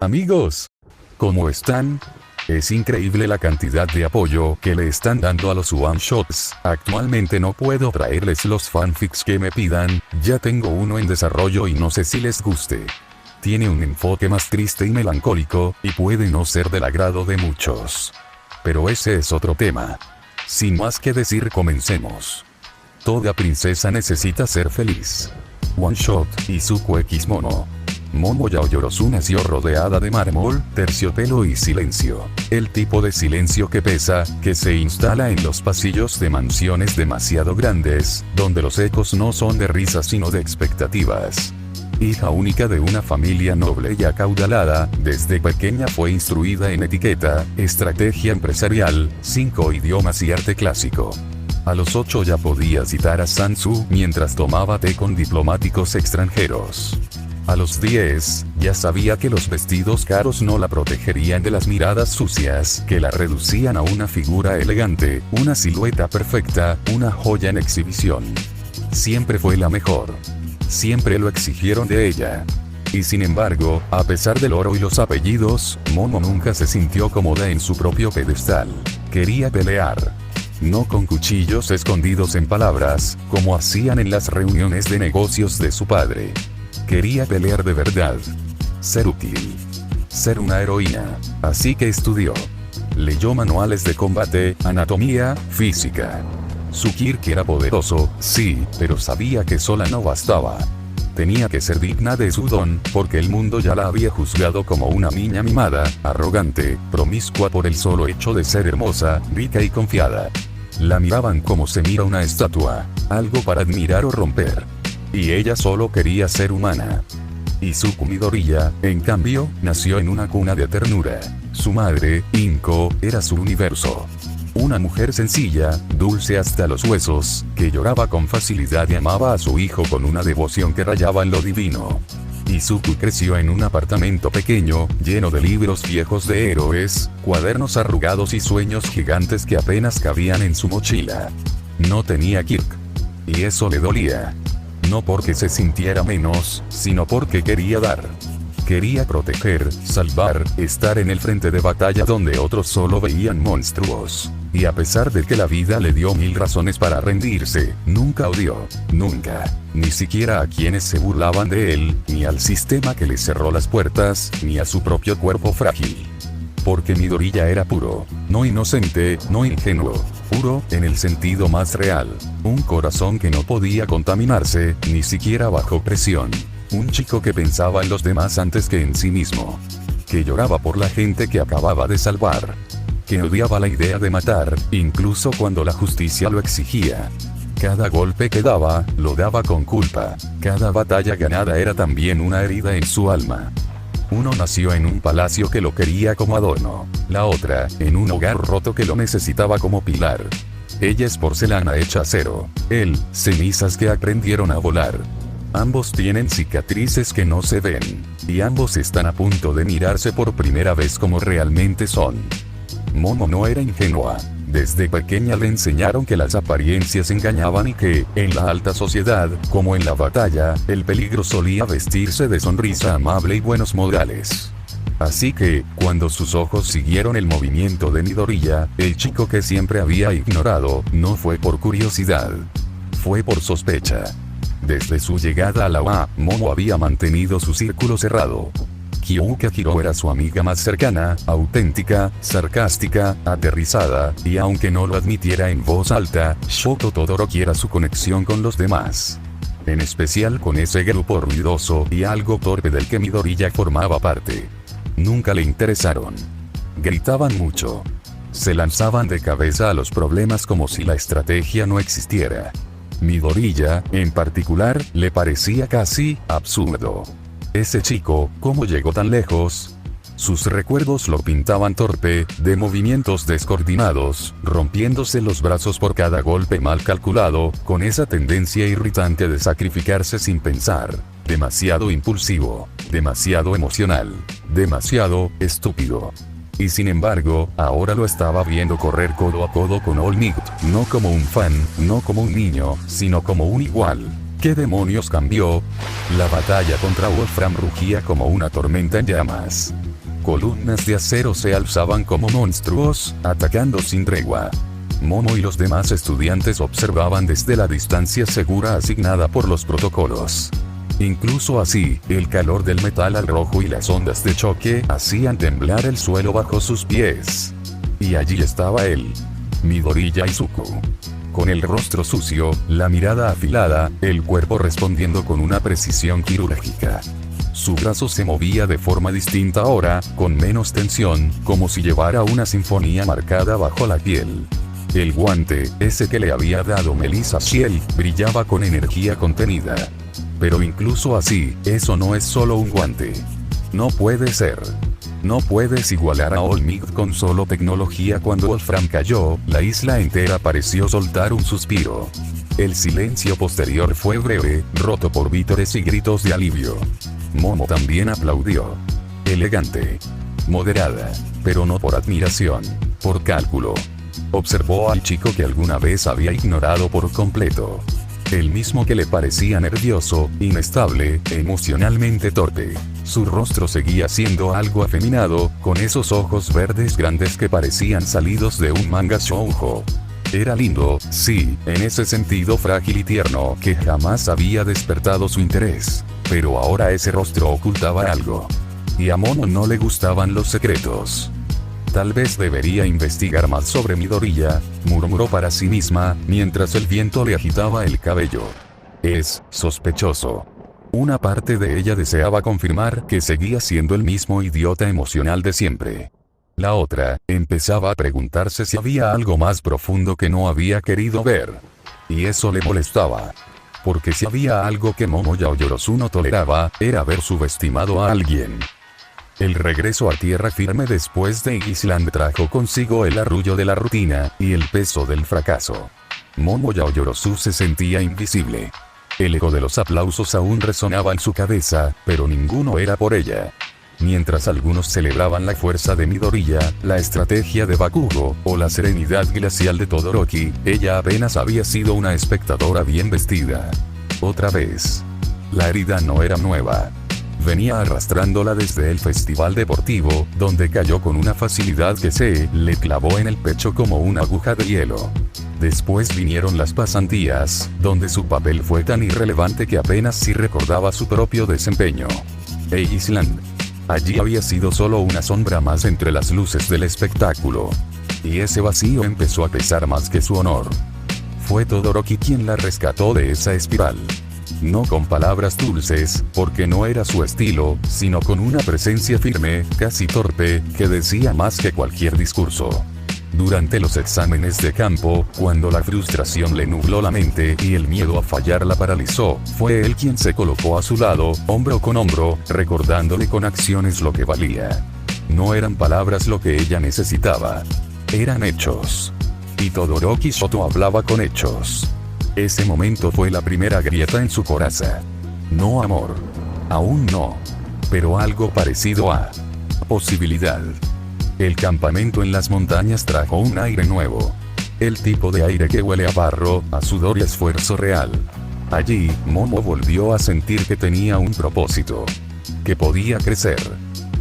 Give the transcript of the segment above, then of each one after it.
Amigos, ¿cómo están? Es increíble la cantidad de apoyo que le están dando a los one-shots. Actualmente no puedo traerles los fanfics que me pidan, ya tengo uno en desarrollo y no sé si les guste. Tiene un enfoque más triste y melancólico, y puede no ser del agrado de muchos. Pero ese es otro tema. Sin más que decir, comencemos. Toda princesa necesita ser feliz. One Shot, Izuku X Mono. Momo Yaoyorozu nació rodeada de mármol, terciopelo y silencio. El tipo de silencio que pesa, que se instala en los pasillos de mansiones demasiado grandes, donde los ecos no son de risas sino de expectativas. Hija única de una familia noble y acaudalada, desde pequeña fue instruida en etiqueta, estrategia empresarial, 5 idiomas y arte clásico. A los 8 ya podía citar a Sun Tzu mientras tomaba té con diplomáticos extranjeros. A los 10, ya sabía que los vestidos caros no la protegerían de las miradas sucias que la reducían a una figura elegante, una silueta perfecta, una joya en exhibición. Siempre fue la mejor. Siempre lo exigieron de ella. Y sin embargo, a pesar del oro y los apellidos, Momo nunca se sintió cómoda en su propio pedestal. Quería pelear. No con cuchillos escondidos en palabras, como hacían en las reuniones de negocios de su padre. Quería pelear de verdad. Ser útil. Ser una heroína. Así que estudió. Leyó manuales de combate, anatomía, física. Su Kirk era poderoso, sí, pero sabía que sola no bastaba. Tenía que ser digna de su don, porque el mundo ya la había juzgado como una niña mimada, arrogante, promiscua por el solo hecho de ser hermosa, rica y confiada. La miraban como se mira una estatua, algo para admirar o romper. Y ella solo quería ser humana. Izuku Midoriya, en cambio, nació en una cuna de ternura. Su madre, Inko, era su universo. Una mujer sencilla, dulce hasta los huesos, que lloraba con facilidad y amaba a su hijo con una devoción que rayaba en lo divino. Izuku creció en un apartamento pequeño, lleno de libros viejos de héroes, cuadernos arrugados y sueños gigantes que apenas cabían en su mochila. No tenía Kirk. Y eso le dolía. No porque se sintiera menos, sino porque quería dar. Quería proteger, salvar, estar en el frente de batalla donde otros solo veían monstruos. Y a pesar de que la vida le dio 1000 razones para rendirse, nunca odió, nunca, ni siquiera a quienes se burlaban de él, ni al sistema que le cerró las puertas, ni a su propio cuerpo frágil. Porque Midoriya era puro, no inocente, no ingenuo, puro en el sentido más real. Un corazón que no podía contaminarse, ni siquiera bajo presión. Un chico que pensaba en los demás antes que en sí mismo. Que lloraba por la gente que acababa de salvar. Que odiaba la idea de matar, incluso cuando la justicia lo exigía. Cada golpe que daba, lo daba con culpa. Cada batalla ganada era también una herida en su alma. Uno nació en un palacio que lo quería como adorno. La otra, en un hogar roto que lo necesitaba como pilar. Ella es porcelana hecha acero. Él, cenizas que aprendieron a volar. Ambos tienen cicatrices que no se ven. Y ambos están a punto de mirarse por primera vez como realmente son. Momo no era ingenua. Desde pequeña le enseñaron que las apariencias engañaban y que, en la alta sociedad, como en la batalla, el peligro solía vestirse de sonrisa amable y buenos modales. Así que, cuando sus ojos siguieron el movimiento de Midoriya, el chico que siempre había ignorado, no fue por curiosidad. Fue por sospecha. Desde su llegada a la UA, Momo había mantenido su círculo cerrado. Kyouka Hiro era su amiga más cercana, auténtica, sarcástica, aterrizada, y aunque no lo admitiera en voz alta, Shoto Todoroki era su conexión con los demás. En especial con ese grupo ruidoso y algo torpe del que Midoriya formaba parte. Nunca le interesaron. Gritaban mucho. Se lanzaban de cabeza a los problemas como si la estrategia no existiera. Midoriya, en particular, le parecía casi absurdo. Ese chico, ¿cómo llegó tan lejos? Sus recuerdos lo pintaban torpe, de movimientos descoordinados, rompiéndose los brazos por cada golpe mal calculado, con esa tendencia irritante de sacrificarse sin pensar. Demasiado impulsivo, demasiado emocional, demasiado estúpido. Y sin embargo, ahora lo estaba viendo correr codo a codo con All Might, no como un fan, no como un niño, sino como un igual. ¿Qué demonios cambió? La batalla contra Wolfram rugía como una tormenta en llamas. Columnas de acero se alzaban como monstruos, atacando sin tregua. Momo y los demás estudiantes observaban desde la distancia segura asignada por los protocolos. Incluso así, el calor del metal al rojo y las ondas de choque hacían temblar el suelo bajo sus pies. Y allí estaba él, Midoriya Izuku. Con el rostro sucio, la mirada afilada, el cuerpo respondiendo con una precisión quirúrgica. Su brazo se movía de forma distinta ahora, con menos tensión, como si llevara una sinfonía marcada bajo la piel. El guante, ese que le había dado Melissa Shield, brillaba con energía contenida. Pero incluso así, eso no es solo un guante. No puede ser. No puedes igualar a All Might con solo tecnología. Cuando Wolfram cayó, la isla entera pareció soltar un suspiro. El silencio posterior fue breve, roto por vítores y gritos de alivio. Momo también aplaudió. Elegante. Moderada. Pero no por admiración, por cálculo. Observó al chico que alguna vez había ignorado por completo. El mismo que le parecía nervioso, inestable, emocionalmente torpe. Su rostro seguía siendo algo afeminado, con esos ojos verdes grandes que parecían salidos de un manga shoujo. Era lindo, sí, en ese sentido frágil y tierno que jamás había despertado su interés. Pero ahora ese rostro ocultaba algo. Y a Momo no le gustaban los secretos. Tal vez debería investigar más sobre Midoriya, murmuró para sí misma, mientras el viento le agitaba el cabello. Es sospechoso. Una parte de ella deseaba confirmar que seguía siendo el mismo idiota emocional de siempre. La otra, empezaba a preguntarse si había algo más profundo que no había querido ver. Y eso le molestaba. Porque si había algo que Momo Yaoyorozu no toleraba, era haber subestimado a alguien. El regreso a tierra firme después de Island trajo consigo el arrullo de la rutina, y el peso del fracaso. Momo Yaoyorozu se sentía invisible. El eco de los aplausos aún resonaba en su cabeza, pero ninguno era por ella. Mientras algunos celebraban la fuerza de Midoriya, la estrategia de Bakugo, o la serenidad glacial de Todoroki, ella apenas había sido una espectadora bien vestida. Otra vez. La herida no era nueva. Venía arrastrándola desde el festival deportivo, donde cayó con una facilidad que se le clavó en el pecho como una aguja de hielo. Después vinieron las pasantías, donde su papel fue tan irrelevante que apenas si recordaba su propio desempeño. Island. Allí había sido solo una sombra más entre las luces del espectáculo. Y ese vacío empezó a pesar más que su honor. Fue Todoroki quien la rescató de esa espiral. No con palabras dulces, porque no era su estilo, sino con una presencia firme, casi torpe, que decía más que cualquier discurso. Durante los exámenes de campo, cuando la frustración le nubló la mente y el miedo a fallar la paralizó, fue él quien se colocó a su lado, hombro con hombro, recordándole con acciones lo que valía. No eran palabras lo que ella necesitaba. Eran hechos. Y Todoroki Shoto hablaba con hechos. Ese momento fue la primera grieta en su coraza. No amor. Aún no. Pero algo parecido a posibilidad. El campamento en las montañas trajo un aire nuevo. El tipo de aire que huele a barro, a sudor y esfuerzo real. Allí, Momo volvió a sentir que tenía un propósito. Que podía crecer.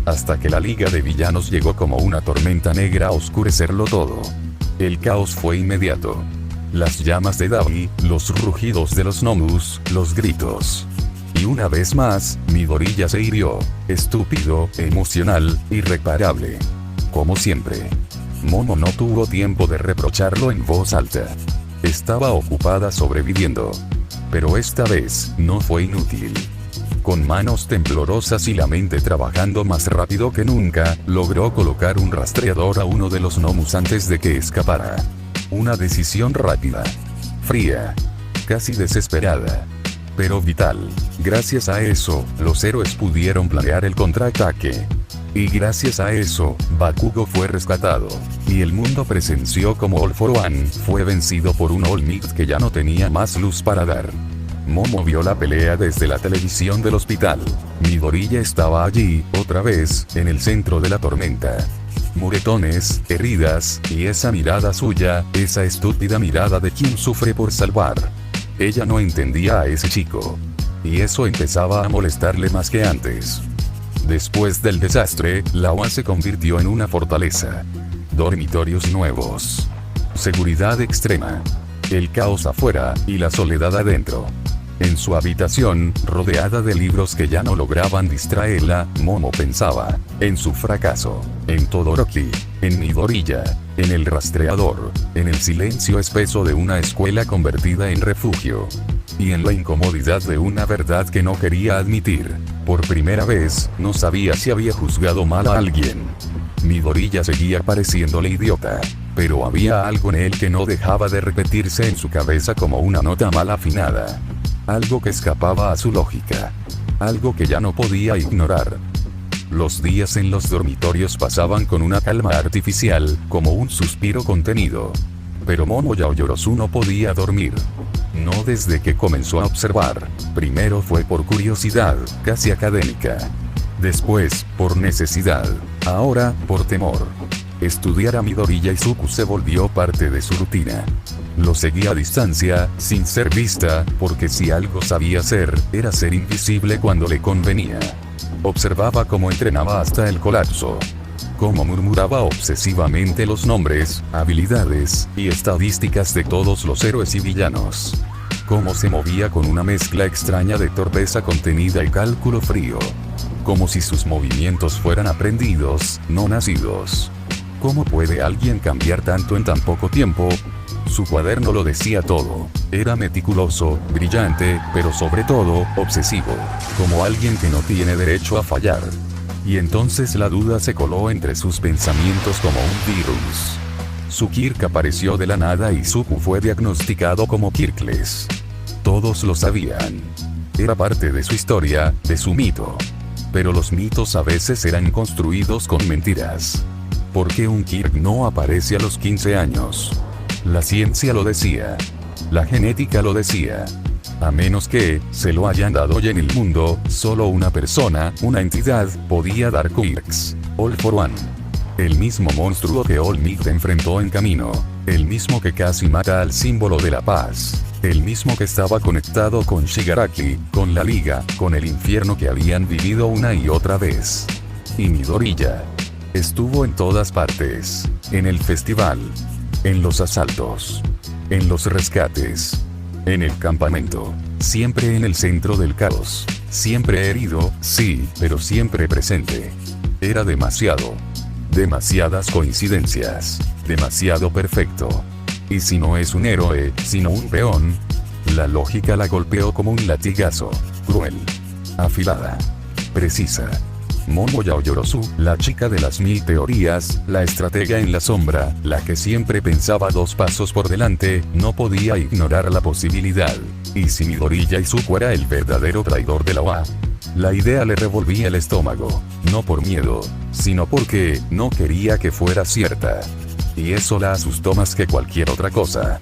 Hasta que la liga de villanos llegó como una tormenta negra a oscurecerlo todo. El caos fue inmediato. Las llamas de Dabi, los rugidos de los Nomus, los gritos. Y una vez más, Midoriya se hirió. Estúpido, emocional, irreparable. Como siempre. Momo no tuvo tiempo de reprocharlo en voz alta. Estaba ocupada sobreviviendo. Pero esta vez, no fue inútil. Con manos temblorosas y la mente trabajando más rápido que nunca, logró colocar un rastreador a uno de los Nomus antes de que escapara. Una decisión rápida. Fría. Casi desesperada. Pero vital. Gracias a eso, los héroes pudieron planear el contraataque. Y gracias a eso, Bakugo fue rescatado. Y el mundo presenció como All for One fue vencido por un All Might que ya no tenía más luz para dar. Momo vio la pelea desde la televisión del hospital. Midoriya estaba allí, otra vez, en el centro de la tormenta. Moretones, heridas, y esa mirada suya, esa estúpida mirada de quien sufre por salvar. Ella no entendía a ese chico. Y eso empezaba a molestarle más que antes. Después del desastre, la OA se convirtió en una fortaleza. Dormitorios nuevos. Seguridad extrema. El caos afuera, y la soledad adentro. En su habitación, rodeada de libros que ya no lograban distraerla, Momo pensaba en su fracaso, en Todoroki, en Midoriya, en el rastreador, en el silencio espeso de una escuela convertida en refugio. Y en la incomodidad de una verdad que no quería admitir. Por primera vez, no sabía si había juzgado mal a alguien. Midoriya seguía pareciéndole idiota, pero había algo en él que no dejaba de repetirse en su cabeza como una nota mal afinada. Algo que escapaba a su lógica. Algo que ya no podía ignorar. Los días en los dormitorios pasaban con una calma artificial, como un suspiro contenido. Pero Momo Yaoyorozu no podía dormir. No desde que comenzó a observar. Primero fue por curiosidad, casi académica. Después, por necesidad. Ahora, por temor. Estudiar a Midoriya Izuku se volvió parte de su rutina. Lo seguía a distancia, sin ser vista, porque si algo sabía hacer, era ser invisible cuando le convenía. Observaba cómo entrenaba hasta el colapso. Cómo murmuraba obsesivamente los nombres, habilidades, y estadísticas de todos los héroes y villanos. Cómo se movía con una mezcla extraña de torpeza contenida y cálculo frío. Como si sus movimientos fueran aprendidos, no nacidos. ¿Cómo puede alguien cambiar tanto en tan poco tiempo? Su cuaderno lo decía todo. Era meticuloso, brillante, pero sobre todo, obsesivo. Como alguien que no tiene derecho a fallar. Y entonces la duda se coló entre sus pensamientos como un virus. Su Kirk apareció de la nada y Izuku fue diagnosticado como Kirkless. Todos lo sabían. Era parte de su historia, de su mito. Pero los mitos a veces eran construidos con mentiras. ¿Por qué un Kirk no aparece a los 15 años? La ciencia lo decía. La genética lo decía. A menos que se lo hayan dado y en el mundo, solo una persona, una entidad, podía dar Kirks. All for One. El mismo monstruo que All Might enfrentó en camino. El mismo que casi mata al símbolo de la paz. El mismo que estaba conectado con Shigaraki, con la Liga, con el infierno que habían vivido una y otra vez. Y Midoriya. Estuvo en todas partes. En el festival. En los asaltos. En los rescates. En el campamento. Siempre en el centro del caos. Siempre herido, sí, pero siempre presente. Era demasiado. Demasiadas coincidencias. Demasiado perfecto. Y si no es un héroe, sino un peón. La lógica la golpeó como un latigazo. Cruel. Afilada. Precisa. Momo Yaoyorozu, la chica de las 1000 teorías, la estratega en la sombra, la que siempre pensaba 2 pasos por delante, no podía ignorar la posibilidad. ¿Y si Midoriya Izuku era el verdadero traidor de la OA? La idea le revolvía el estómago, no por miedo, sino porque no quería que fuera cierta. Y eso la asustó más que cualquier otra cosa.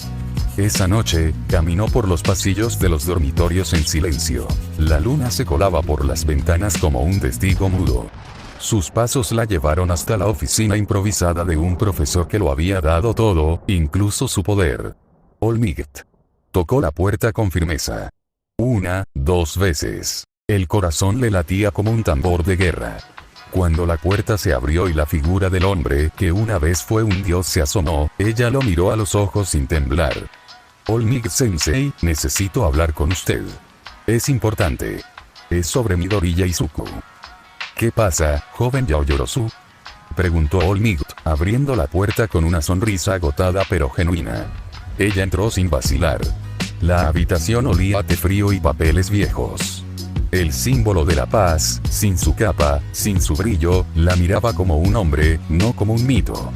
Esa noche, caminó por los pasillos de los dormitorios en silencio. La luna se colaba por las ventanas como un testigo mudo. Sus pasos la llevaron hasta la oficina improvisada de un profesor que lo había dado todo, incluso su poder. All Might. Tocó la puerta con firmeza. 1, 2 veces. El corazón le latía como un tambor de guerra. Cuando la puerta se abrió y la figura del hombre que una vez fue un dios se asomó, ella lo miró a los ojos sin temblar. All Might Sensei, necesito hablar con usted. Es importante. Es sobre Midoriya Izuku. ¿Qué pasa, joven Yaoyorozu? Preguntó All Might, abriendo la puerta con una sonrisa agotada pero genuina. Ella entró sin vacilar. La habitación olía a té frío y papeles viejos. El símbolo de la paz, sin su capa, sin su brillo, la miraba como un hombre, no como un mito.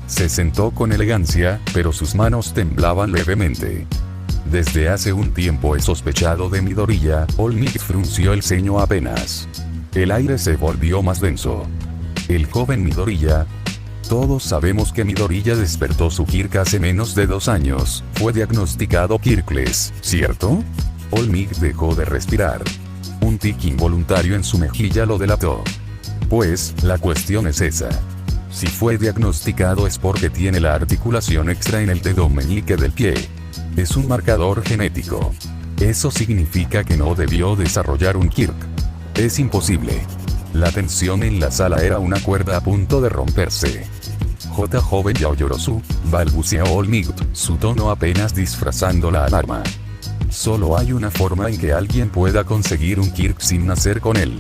Se sentó con elegancia, pero sus manos temblaban levemente. Desde hace un tiempo he sospechado de Midoriya. All Might frunció el ceño apenas. El aire se volvió más denso. El joven Midoriya. Todos sabemos que Midoriya despertó su Kirk hace menos de 2 años. Fue diagnosticado Kirkless, ¿cierto? All Might dejó de respirar. Un tic involuntario en su mejilla lo delató. Pues, la cuestión es esa. Si fue diagnosticado es porque tiene la articulación extra en el dedo meñique del pie. Es un marcador genético. Eso significa que no debió desarrollar un Kirk. Es imposible. La tensión en la sala era una cuerda a punto de romperse. Joven Yaoyorozu, balbuceó All Might, su tono apenas disfrazando la alarma. Solo hay una forma en que alguien pueda conseguir un Kirk sin nacer con él.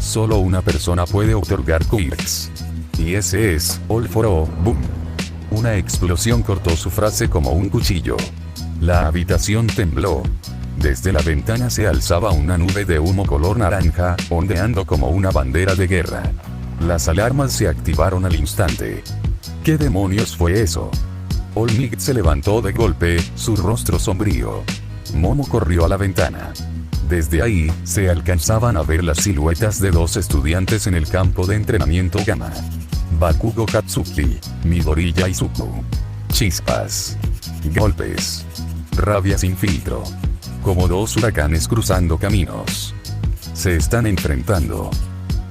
Solo una persona puede otorgar Kirks. Y ese es, All for All, boom. Una explosión cortó su frase como un cuchillo. La habitación tembló. Desde la ventana se alzaba una nube de humo color naranja, ondeando como una bandera de guerra. Las alarmas se activaron al instante. ¿Qué demonios fue eso? All Might se levantó de golpe, su rostro sombrío. Momo corrió a la ventana. Desde ahí, se alcanzaban a ver las siluetas de dos estudiantes en el campo de entrenamiento Gamma. Bakugo Katsuki, Midoriya Izuku. Chispas. Golpes. Rabia sin filtro. Como dos huracanes cruzando caminos. Se están enfrentando.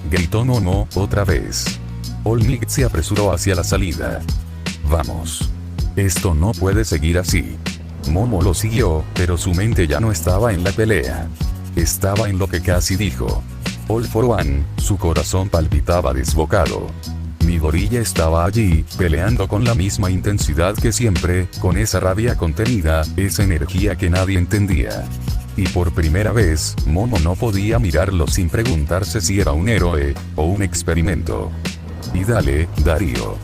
Gritó Momo, otra vez. All Might se apresuró hacia la salida. Vamos. Esto no puede seguir así. Momo lo siguió, pero su mente ya no estaba en la pelea. Estaba en lo que casi dijo. All for One, su corazón palpitaba desbocado. Midoriya estaba allí, peleando con la misma intensidad que siempre, con esa rabia contenida, esa energía que nadie entendía. Y por primera vez, Momo no podía mirarlo sin preguntarse si era un héroe, o un experimento. Y dale, Darío.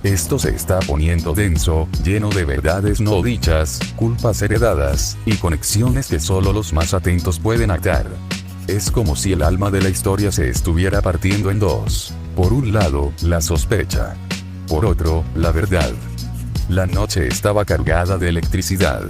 Esto se está poniendo denso, lleno de verdades no dichas, culpas heredadas, y conexiones que solo los más atentos pueden atar. Es como si el alma de la historia se estuviera partiendo en dos. Por un lado, la sospecha. Por otro, la verdad. La noche estaba cargada de electricidad.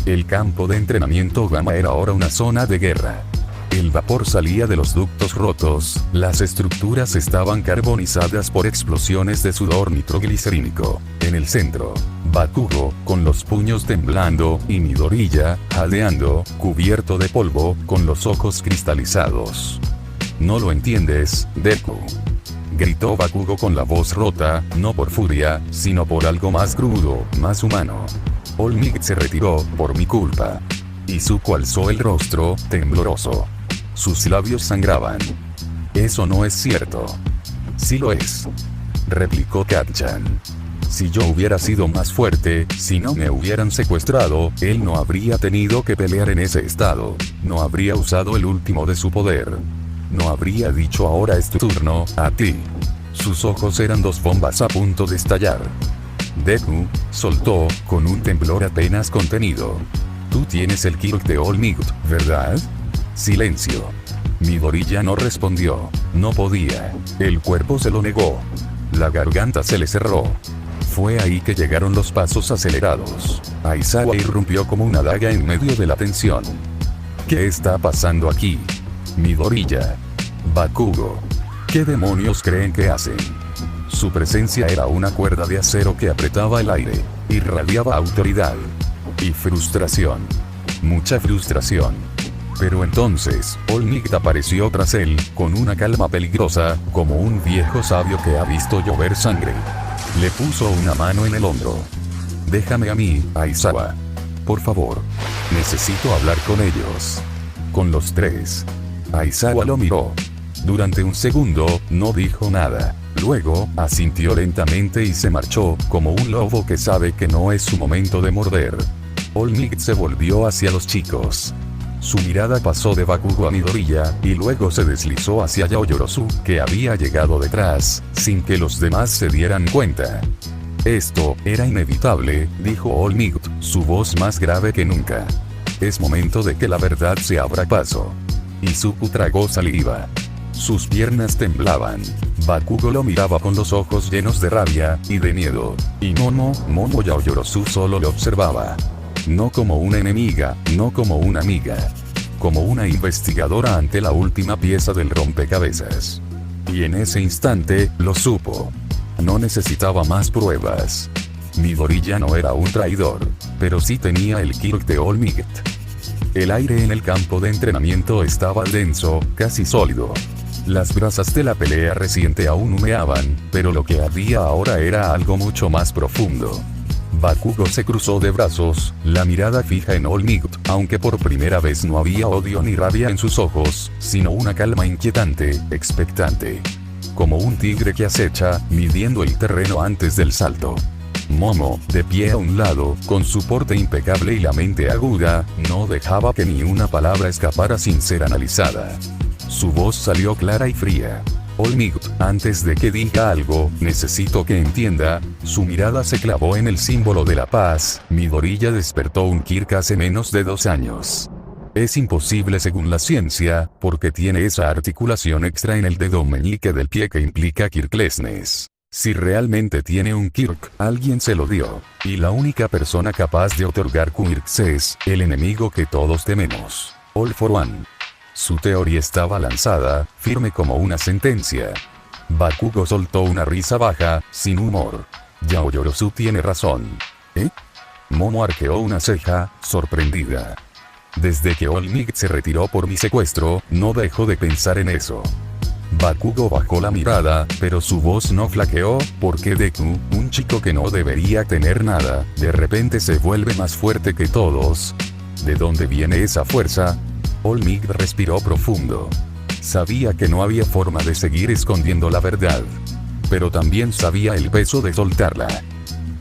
El campo de entrenamiento Gamma era ahora una zona de guerra. El vapor salía de los ductos rotos, las estructuras estaban carbonizadas por explosiones de sudor nitroglicerínico. En el centro, Bakugo, con los puños temblando, y Midoriya, jadeando, cubierto de polvo, con los ojos cristalizados. ¿No lo entiendes, Deku?, gritó Bakugo con la voz rota, no por furia, sino por algo más crudo, más humano. All Might se retiró, por mi culpa. Izuku alzó el rostro, tembloroso. Sus labios sangraban. Eso no es cierto. Sí lo es, replicó Kacchan. Si yo hubiera sido más fuerte, si no me hubieran secuestrado, él no habría tenido que pelear en ese estado. No habría usado el último de su poder. No habría dicho ahora es tu turno, a ti. Sus ojos eran dos bombas a punto de estallar. Deku, soltó, con un temblor apenas contenido. Tú tienes el Kirk de All Might, ¿verdad? Silencio. Midoriya no respondió. No podía. El cuerpo se lo negó. La garganta se le cerró. Fue ahí que llegaron los pasos acelerados. Aizawa irrumpió como una daga en medio de la tensión. ¿Qué está pasando aquí? Midoriya. Bakugo. ¿Qué demonios creen que hacen? Su presencia era una cuerda de acero que apretaba el aire. Irradiaba autoridad. Y frustración. Mucha frustración. Pero entonces, All Might apareció tras él, con una calma peligrosa, como un viejo sabio que ha visto llover sangre. Le puso una mano en el hombro. Déjame a mí, Aizawa. Por favor. Necesito hablar con ellos. Con los tres. Aizawa lo miró. Durante un segundo, no dijo nada. Luego, asintió lentamente y se marchó, como un lobo que sabe que no es su momento de morder. All Might se volvió hacia los chicos. Su mirada pasó de Bakugo a Midoriya, y luego se deslizó hacia Yaoyorozu, que había llegado detrás, sin que los demás se dieran cuenta. Esto era inevitable, dijo All Might, su voz más grave que nunca. Es momento de que la verdad se abra paso. Izuku tragó saliva. Sus piernas temblaban. Bakugo lo miraba con los ojos llenos de rabia y de miedo. Y Momo Yaoyorozu solo lo observaba. No como una enemiga, no como una amiga. Como una investigadora ante la última pieza del rompecabezas. Y en ese instante, lo supo. No necesitaba más pruebas. Midoriya no era un traidor, pero sí tenía el Kirk de All Might. El aire en el campo de entrenamiento estaba denso, casi sólido. Las brasas de la pelea reciente aún humeaban, pero lo que ardía ahora era algo mucho más profundo. Bakugo se cruzó de brazos, la mirada fija en All Might, aunque por primera vez no había odio ni rabia en sus ojos, sino una calma inquietante, expectante. Como un tigre que acecha, midiendo el terreno antes del salto. Momo, de pie a un lado, con su porte impecable y la mente aguda, no dejaba que ni una palabra escapara sin ser analizada. Su voz salió clara y fría. All Might, antes de que diga algo, necesito que entienda. Su mirada se clavó en el símbolo de la paz. Midoriya despertó un Kirk hace menos de 2 años. Es imposible según la ciencia, porque tiene esa articulación extra en el dedo meñique del pie que implica Kirklessness. Si realmente tiene un Kirk, alguien se lo dio. Y la única persona capaz de otorgar Quirks es el enemigo que todos tememos. All for One. Su teoría estaba lanzada, firme como una sentencia. Bakugo soltó una risa baja, sin humor. Yaoyorozu tiene razón. ¿Eh? Momo arqueó una ceja, sorprendida. Desde que All Might se retiró por mi secuestro, no dejó de pensar en eso. Bakugo bajó la mirada, pero su voz no flaqueó, porque Deku, un chico que no debería tener nada, de repente se vuelve más fuerte que todos. ¿De dónde viene esa fuerza? All Might respiró profundo. Sabía que no había forma de seguir escondiendo la verdad. Pero también sabía el peso de soltarla.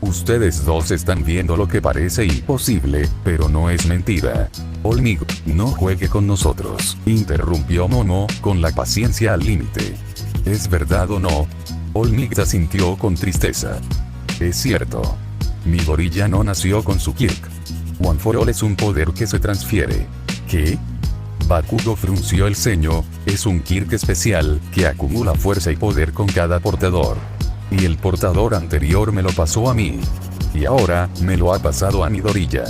Ustedes dos están viendo lo que parece imposible, pero no es mentira. All Might, no juegue con nosotros, interrumpió Momo, con la paciencia al límite. ¿Es verdad o no? All Might asintió con tristeza. Es cierto. Midoriya no nació con su Kirk. One for All es un poder que se transfiere. ¿Qué? Bakugo frunció el ceño. Es un Kirk especial, que acumula fuerza y poder con cada portador. Y el portador anterior me lo pasó a mí. Y ahora, me lo ha pasado a Midoriya.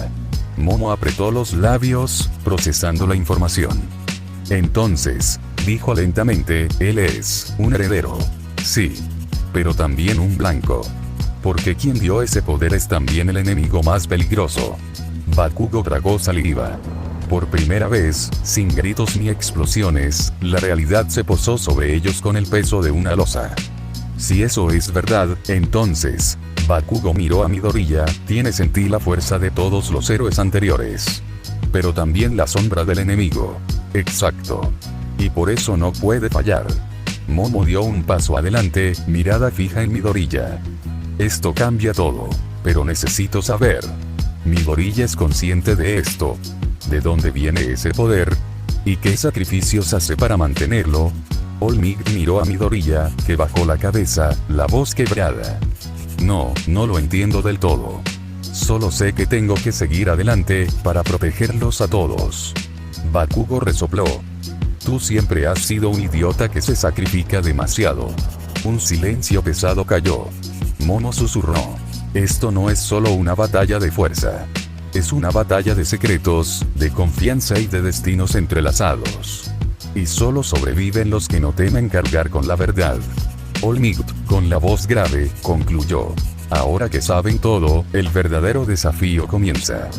Momo apretó los labios, procesando la información. Entonces, dijo lentamente, él es un heredero. Sí. Pero también un blanco. Porque quien dio ese poder es también el enemigo más peligroso. Bakugo tragó saliva. Por primera vez, sin gritos ni explosiones, la realidad se posó sobre ellos con el peso de una losa. Si eso es verdad, entonces, Bakugo miró a Midoriya, tienes en ti la fuerza de todos los héroes anteriores. Pero también la sombra del enemigo. Exacto. Y por eso no puede fallar. Momo dio un paso adelante, mirada fija en Midoriya. Esto cambia todo. Pero necesito saber. Midoriya es consciente de esto. ¿De dónde viene ese poder? ¿Y qué sacrificios hace para mantenerlo? All Might miró a Midoriya, que bajó la cabeza, la voz quebrada. No lo entiendo del todo. Solo sé que tengo que seguir adelante, para protegerlos a todos. Bakugo resopló. Tú siempre has sido un idiota que se sacrifica demasiado. Un silencio pesado cayó. Momo susurró. Esto no es solo una batalla de fuerza. Es una batalla de secretos, de confianza y de destinos entrelazados. Y solo sobreviven los que no temen cargar con la verdad. All Might, con la voz grave, concluyó. Ahora que saben todo, el verdadero desafío comienza.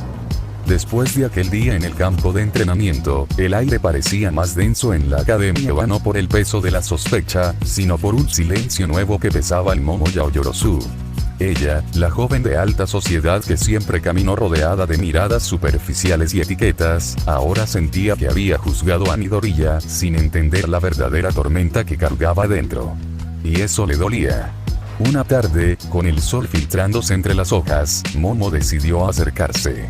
Después de aquel día en el campo de entrenamiento, el aire parecía más denso en la academia, no por el peso de la sospecha, sino por un silencio nuevo que pesaba en Momo Yaoyorozu. Ella, la joven de alta sociedad que siempre caminó rodeada de miradas superficiales y etiquetas, ahora sentía que había juzgado a Midoriya sin entender la verdadera tormenta que cargaba dentro. Y eso le dolía. Una tarde, con el sol filtrándose entre las hojas, Momo decidió acercarse.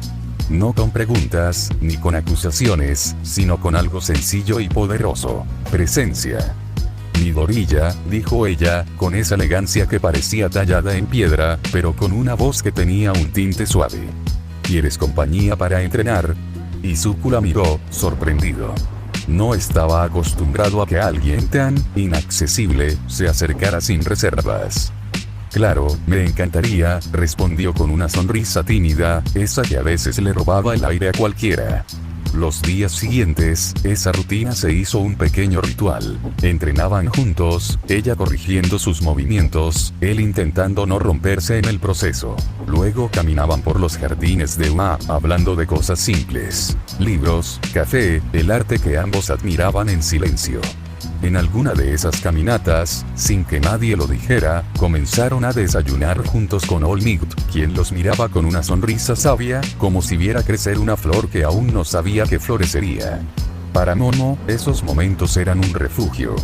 No con preguntas, ni con acusaciones, sino con algo sencillo y poderoso. Presencia. Midoriya, dijo ella, con esa elegancia que parecía tallada en piedra, pero con una voz que tenía un tinte suave. ¿Quieres compañía para entrenar? Izuku la miró, sorprendido. No estaba acostumbrado a que alguien tan inaccesible se acercara sin reservas. Claro, me encantaría, respondió con una sonrisa tímida, esa que a veces le robaba el aire a cualquiera. Los días siguientes, esa rutina se hizo un pequeño ritual. Entrenaban juntos, ella corrigiendo sus movimientos, él intentando no romperse en el proceso. Luego caminaban por los jardines de UA, hablando de cosas simples. Libros, café, el arte que ambos admiraban en silencio. En alguna de esas caminatas, sin que nadie lo dijera, comenzaron a desayunar juntos con Olmigt, quien los miraba con una sonrisa sabia, como si viera crecer una flor que aún no sabía que florecería. Para Momo, esos momentos eran un refugio.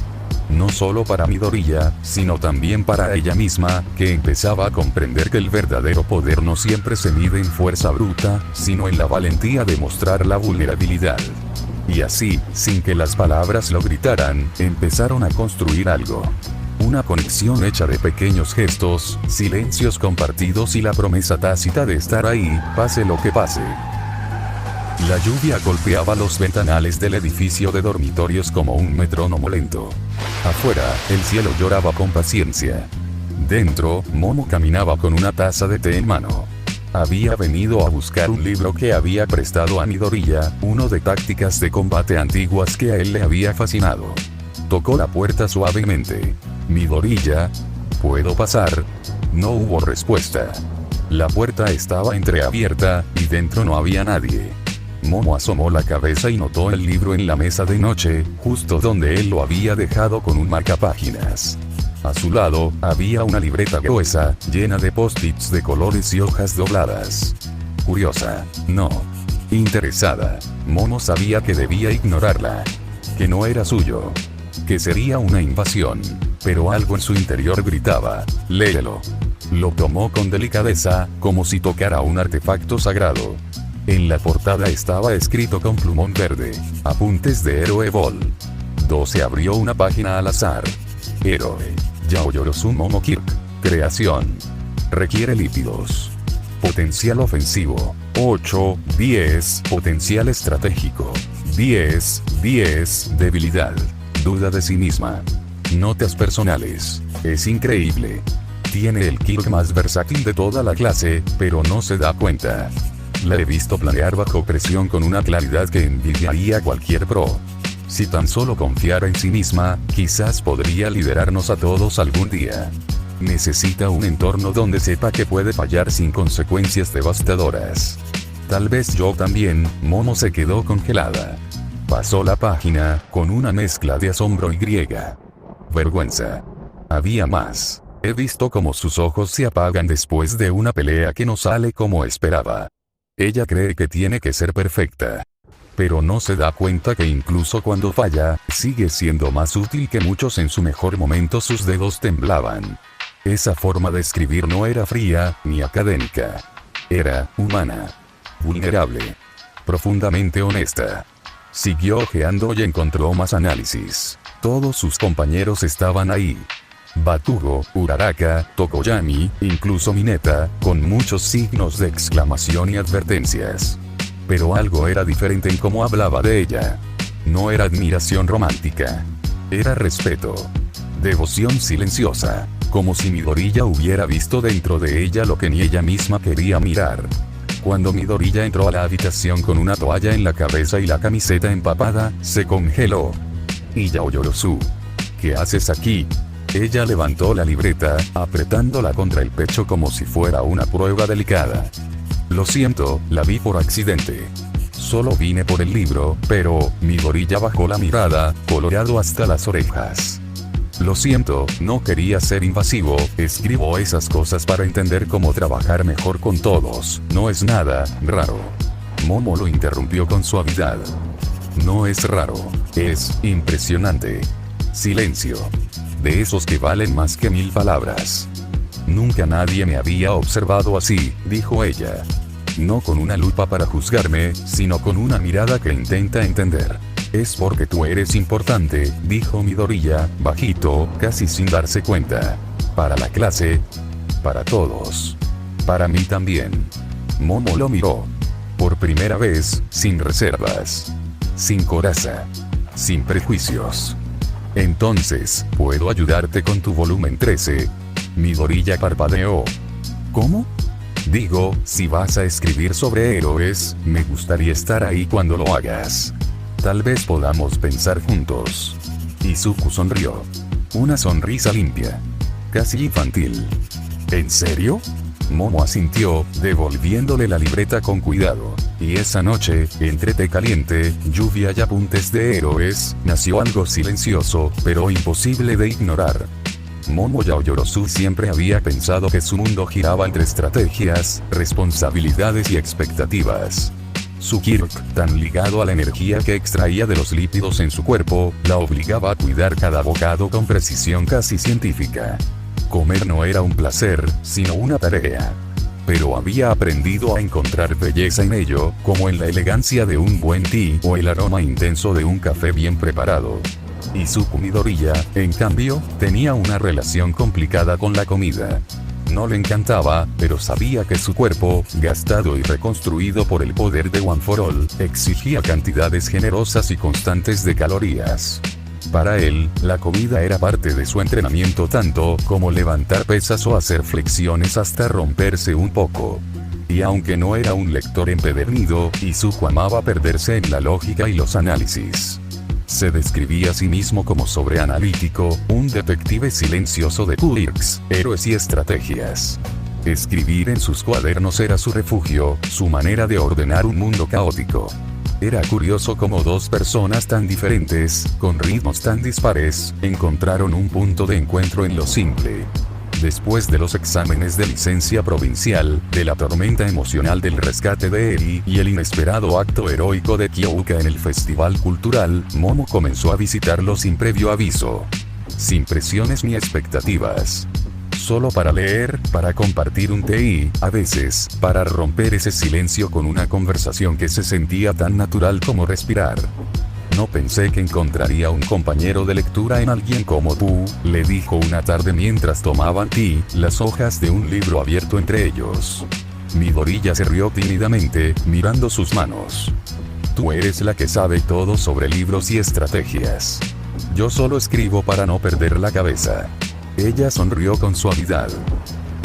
No solo para Midoriya, sino también para ella misma, que empezaba a comprender que el verdadero poder no siempre se mide en fuerza bruta, sino en la valentía de mostrar la vulnerabilidad. Y así, sin que las palabras lo gritaran, empezaron a construir algo. Una conexión hecha de pequeños gestos, silencios compartidos y la promesa tácita de estar ahí, pase lo que pase. La lluvia golpeaba los ventanales del edificio de dormitorios como un metrónomo lento. Afuera, el cielo lloraba con paciencia. Dentro, Momo caminaba con una taza de té en mano. Había venido a buscar un libro que había prestado a Midoriya, uno de tácticas de combate antiguas que a él le había fascinado. Tocó la puerta suavemente. Midoriya, ¿puedo pasar? No hubo respuesta. La puerta estaba entreabierta, y dentro no había nadie. Momo asomó la cabeza y notó el libro en la mesa de noche, justo donde él lo había dejado con un marcapáginas. A su lado, había una libreta gruesa, llena de post-its de colores y hojas dobladas. Curiosa, no. Interesada, Momo sabía que debía ignorarla. Que no era suyo. Que sería una invasión. Pero algo en su interior gritaba, léelo. Lo tomó con delicadeza, como si tocara un artefacto sagrado. En la portada estaba escrito con plumón verde, apuntes de Héroe Ball. 12 abrió una página al azar. Héroe. Yaoyorozu Momokirk. Creación. Requiere lípidos. Potencial ofensivo. 8, 10. Potencial estratégico. 10, 10. Debilidad. Duda de sí misma. Notas personales. Es increíble. Tiene el Kirk más versátil de toda la clase, pero no se da cuenta. La he visto planear bajo presión con una claridad que envidiaría a cualquier pro. Si tan solo confiara en sí misma, quizás podría liderarnos a todos algún día. Necesita un entorno donde sepa que puede fallar sin consecuencias devastadoras. Tal vez yo también. Momo se quedó congelada. Pasó la página, con una mezcla de asombro y griega. Vergüenza. Había más. He visto cómo sus ojos se apagan después de una pelea que no sale como esperaba. Ella cree que tiene que ser perfecta. Pero no se da cuenta que incluso cuando falla, sigue siendo más útil que muchos. En su mejor momento sus dedos temblaban. Esa forma de escribir no era fría, ni académica. Era humana. Vulnerable. Profundamente honesta. Siguió hojeando y encontró más análisis. Todos sus compañeros estaban ahí. Batugo, Uraraka, Tokoyami, incluso Mineta, con muchos signos de exclamación y advertencias. Pero algo era diferente en cómo hablaba de ella. No era admiración romántica. Era respeto. Devoción silenciosa, como si Midoriya hubiera visto dentro de ella lo que ni ella misma quería mirar. Cuando Midoriya entró a la habitación con una toalla en la cabeza y la camiseta empapada, se congeló. Y Yaoyorozu, ¿qué haces aquí? Ella levantó la libreta, apretándola contra el pecho como si fuera una prueba delicada. Lo siento, la vi por accidente. Solo vine por el libro, pero Midoriya bajó la mirada, colorado hasta las orejas. Lo siento, no quería ser invasivo, escribo esas cosas para entender cómo trabajar mejor con todos, no es nada raro. Momo lo interrumpió con suavidad. No es raro, es impresionante. Silencio. De esos que valen más que 1000 palabras. Nunca nadie me había observado así, dijo ella. No con una lupa para juzgarme, sino con una mirada que intenta entender. Es porque tú eres importante, dijo Midoriya, bajito, casi sin darse cuenta. Para la clase. Para todos. Para mí también. Momo lo miró. Por primera vez, sin reservas. Sin coraza. Sin prejuicios. Entonces, ¿puedo ayudarte con tu volumen 13? Midoriya parpadeó. ¿Cómo? Digo, si vas a escribir sobre héroes, me gustaría estar ahí cuando lo hagas. Tal vez podamos pensar juntos. Izuku sonrió. Una sonrisa limpia. Casi infantil. ¿En serio? Momo asintió, devolviéndole la libreta con cuidado. Y esa noche, entre té caliente, lluvia y apuntes de héroes, nació algo silencioso, pero imposible de ignorar. Momo Yaoyorozu siempre había pensado que su mundo giraba entre estrategias, responsabilidades y expectativas. Su Kirk, tan ligado a la energía que extraía de los lípidos en su cuerpo, la obligaba a cuidar cada bocado con precisión casi científica. Comer no era un placer, sino una tarea. Pero había aprendido a encontrar belleza en ello, como en la elegancia de un buen té o el aroma intenso de un café bien preparado. Izuku Midoriya, en cambio, tenía una relación complicada con la comida. No le encantaba, pero sabía que su cuerpo, gastado y reconstruido por el poder de One for All, exigía cantidades generosas y constantes de calorías. Para él, la comida era parte de su entrenamiento tanto como levantar pesas o hacer flexiones hasta romperse un poco. Y aunque no era un lector empedernido, Izuku amaba perderse en la lógica y los análisis. Se describía a sí mismo como sobreanalítico, un detective silencioso de quirks, héroes y estrategias. Escribir en sus cuadernos era su refugio, su manera de ordenar un mundo caótico. Era curioso cómo dos personas tan diferentes, con ritmos tan dispares, encontraron un punto de encuentro en lo simple. Después de los exámenes de licencia provincial, de la tormenta emocional del rescate de Eri y el inesperado acto heroico de Kyoka en el festival cultural, Momo comenzó a visitarlo sin previo aviso. Sin presiones ni expectativas. Solo para leer, para compartir un té y, a veces, para romper ese silencio con una conversación que se sentía tan natural como respirar. No pensé que encontraría un compañero de lectura en alguien como tú, le dijo una tarde mientras tomaban té, las hojas de un libro abierto entre ellos. Midoriya se rió tímidamente, mirando sus manos. Tú eres la que sabe todo sobre libros y estrategias. Yo solo escribo para no perder la cabeza. Ella sonrió con suavidad.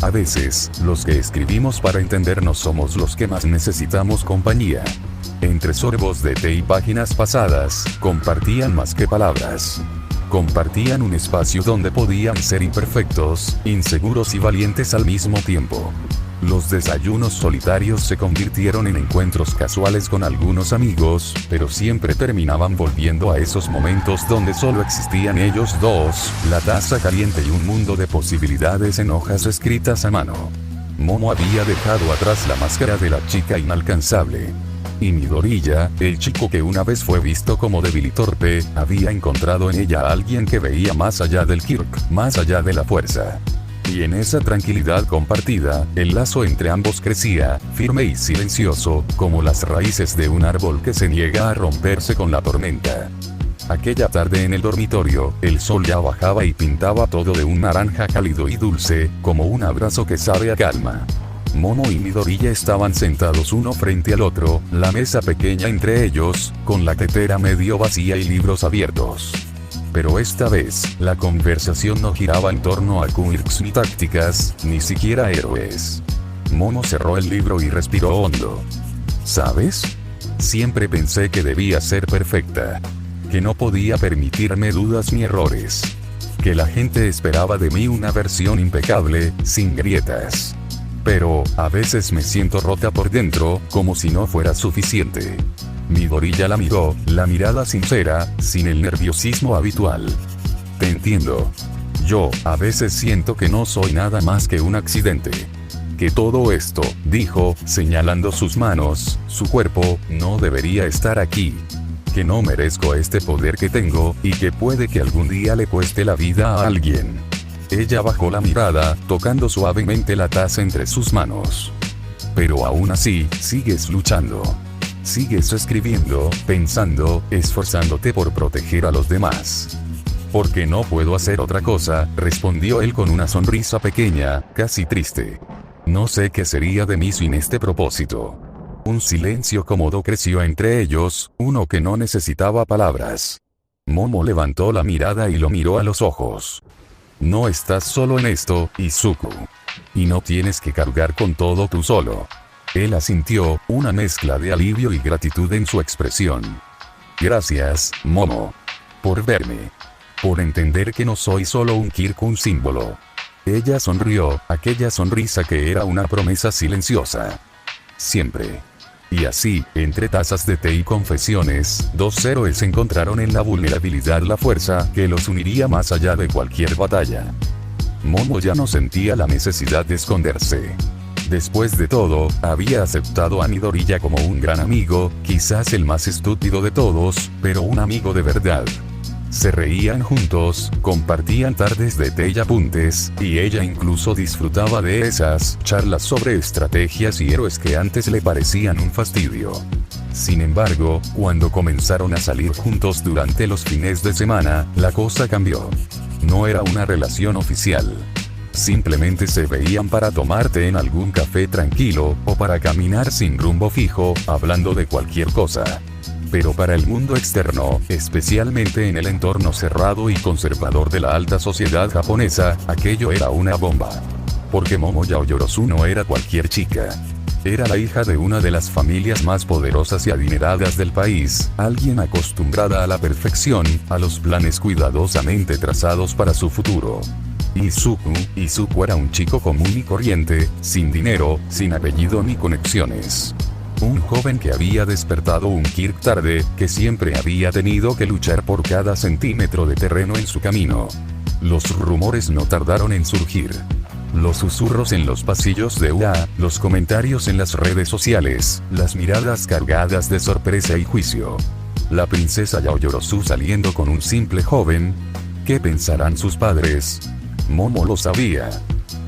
A veces, los que escribimos para entendernos somos los que más necesitamos compañía. Entre sorbos de té y páginas pasadas, compartían más que palabras. Compartían un espacio donde podían ser imperfectos, inseguros y valientes al mismo tiempo. Los desayunos solitarios se convirtieron en encuentros casuales con algunos amigos, pero siempre terminaban volviendo a esos momentos donde solo existían ellos dos, la taza caliente y un mundo de posibilidades en hojas escritas a mano. Momo había dejado atrás la máscara de la chica inalcanzable. Y Midoriya, el chico que una vez fue visto como débil y torpe, había encontrado en ella a alguien que veía más allá del Kirk, más allá de la fuerza. Y en esa tranquilidad compartida, el lazo entre ambos crecía, firme y silencioso, como las raíces de un árbol que se niega a romperse con la tormenta. Aquella tarde en el dormitorio, el sol ya bajaba y pintaba todo de un naranja cálido y dulce, como un abrazo que sabe a calma. Momo y Midoriya estaban sentados uno frente al otro, la mesa pequeña entre ellos, con la tetera medio vacía y libros abiertos. Pero esta vez, la conversación no giraba en torno a quirks ni tácticas, ni siquiera héroes. Momo cerró el libro y respiró hondo. ¿Sabes? Siempre pensé que debía ser perfecta. Que no podía permitirme dudas ni errores. Que la gente esperaba de mí una versión impecable, sin grietas. Pero, a veces me siento rota por dentro, como si no fuera suficiente. Midoriya la miró, la mirada sincera, sin el nerviosismo habitual. Te entiendo. Yo, a veces siento que no soy nada más que un accidente. Que todo esto, dijo, señalando sus manos, su cuerpo, no debería estar aquí. Que no merezco este poder que tengo, y que puede que algún día le cueste la vida a alguien. Ella bajó la mirada, tocando suavemente la taza entre sus manos. Pero aún así, sigues luchando. Sigues escribiendo, pensando, esforzándote por proteger a los demás. Porque no puedo hacer otra cosa, respondió él con una sonrisa pequeña, casi triste. No sé qué sería de mí sin este propósito. Un silencio cómodo creció entre ellos, uno que no necesitaba palabras. Momo levantó la mirada y lo miró a los ojos. No estás solo en esto, Izuku. Y no tienes que cargar con todo tú solo. Él asintió, una mezcla de alivio y gratitud en su expresión. Gracias, Momo. Por verme. Por entender que no soy solo un Kirk, un símbolo. Ella sonrió, aquella sonrisa que era una promesa silenciosa. Siempre. Y así, entre tazas de té y confesiones, dos héroes encontraron en la vulnerabilidad la fuerza que los uniría más allá de cualquier batalla. Momo ya no sentía la necesidad de esconderse. Después de todo, había aceptado a Midoriya como un gran amigo, quizás el más estúpido de todos, pero un amigo de verdad. Se reían juntos, compartían tardes de té y apuntes, y ella incluso disfrutaba de esas charlas sobre estrategias y héroes que antes le parecían un fastidio. Sin embargo, cuando comenzaron a salir juntos durante los fines de semana, la cosa cambió. No era una relación oficial. Simplemente se veían para tomar té en algún café tranquilo, o para caminar sin rumbo fijo, hablando de cualquier cosa. Pero para el mundo externo, especialmente en el entorno cerrado y conservador de la alta sociedad japonesa, aquello era una bomba. Porque Momo Yaoyorozu no era cualquier chica. Era la hija de una de las familias más poderosas y adineradas del país, alguien acostumbrada a la perfección, a los planes cuidadosamente trazados para su futuro. Izuku era un chico común y corriente, sin dinero, sin apellido ni conexiones. Un joven que había despertado un Kirk tarde, que siempre había tenido que luchar por cada centímetro de terreno en su camino. Los rumores no tardaron en surgir. Los susurros en los pasillos de UA, los comentarios en las redes sociales, las miradas cargadas de sorpresa y juicio. La princesa Yaoyorozu saliendo con un simple joven. ¿Qué pensarán sus padres? Momo lo sabía.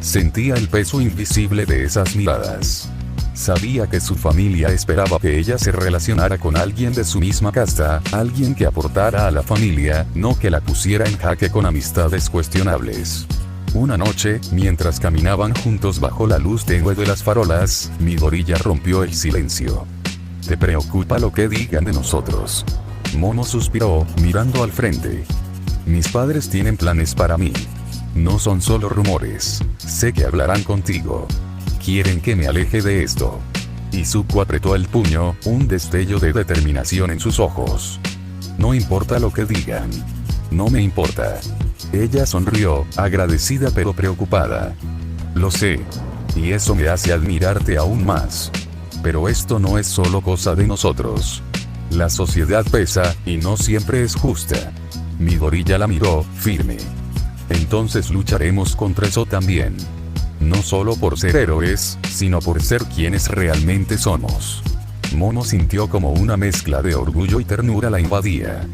Sentía el peso invisible de esas miradas. Sabía que su familia esperaba que ella se relacionara con alguien de su misma casta, alguien que aportara a la familia, no que la pusiera en jaque con amistades cuestionables. Una noche, mientras caminaban juntos bajo la luz tenue de las farolas, Midoriya rompió el silencio. ¿Te preocupa lo que digan de nosotros? Momo suspiró, mirando al frente. Mis padres tienen planes para mí. No son solo rumores. Sé que hablarán contigo. Quieren que me aleje de esto. Izuku apretó el puño, un destello de determinación en sus ojos. No importa lo que digan. No me importa. Ella sonrió, agradecida pero preocupada. Lo sé. Y eso me hace admirarte aún más. Pero esto no es solo cosa de nosotros. La sociedad pesa, y no siempre es justa. Midoriya la miró, firme. Entonces lucharemos contra eso también. No solo por ser héroes, sino por ser quienes realmente somos. Momo sintió como una mezcla de orgullo y ternura la invadía.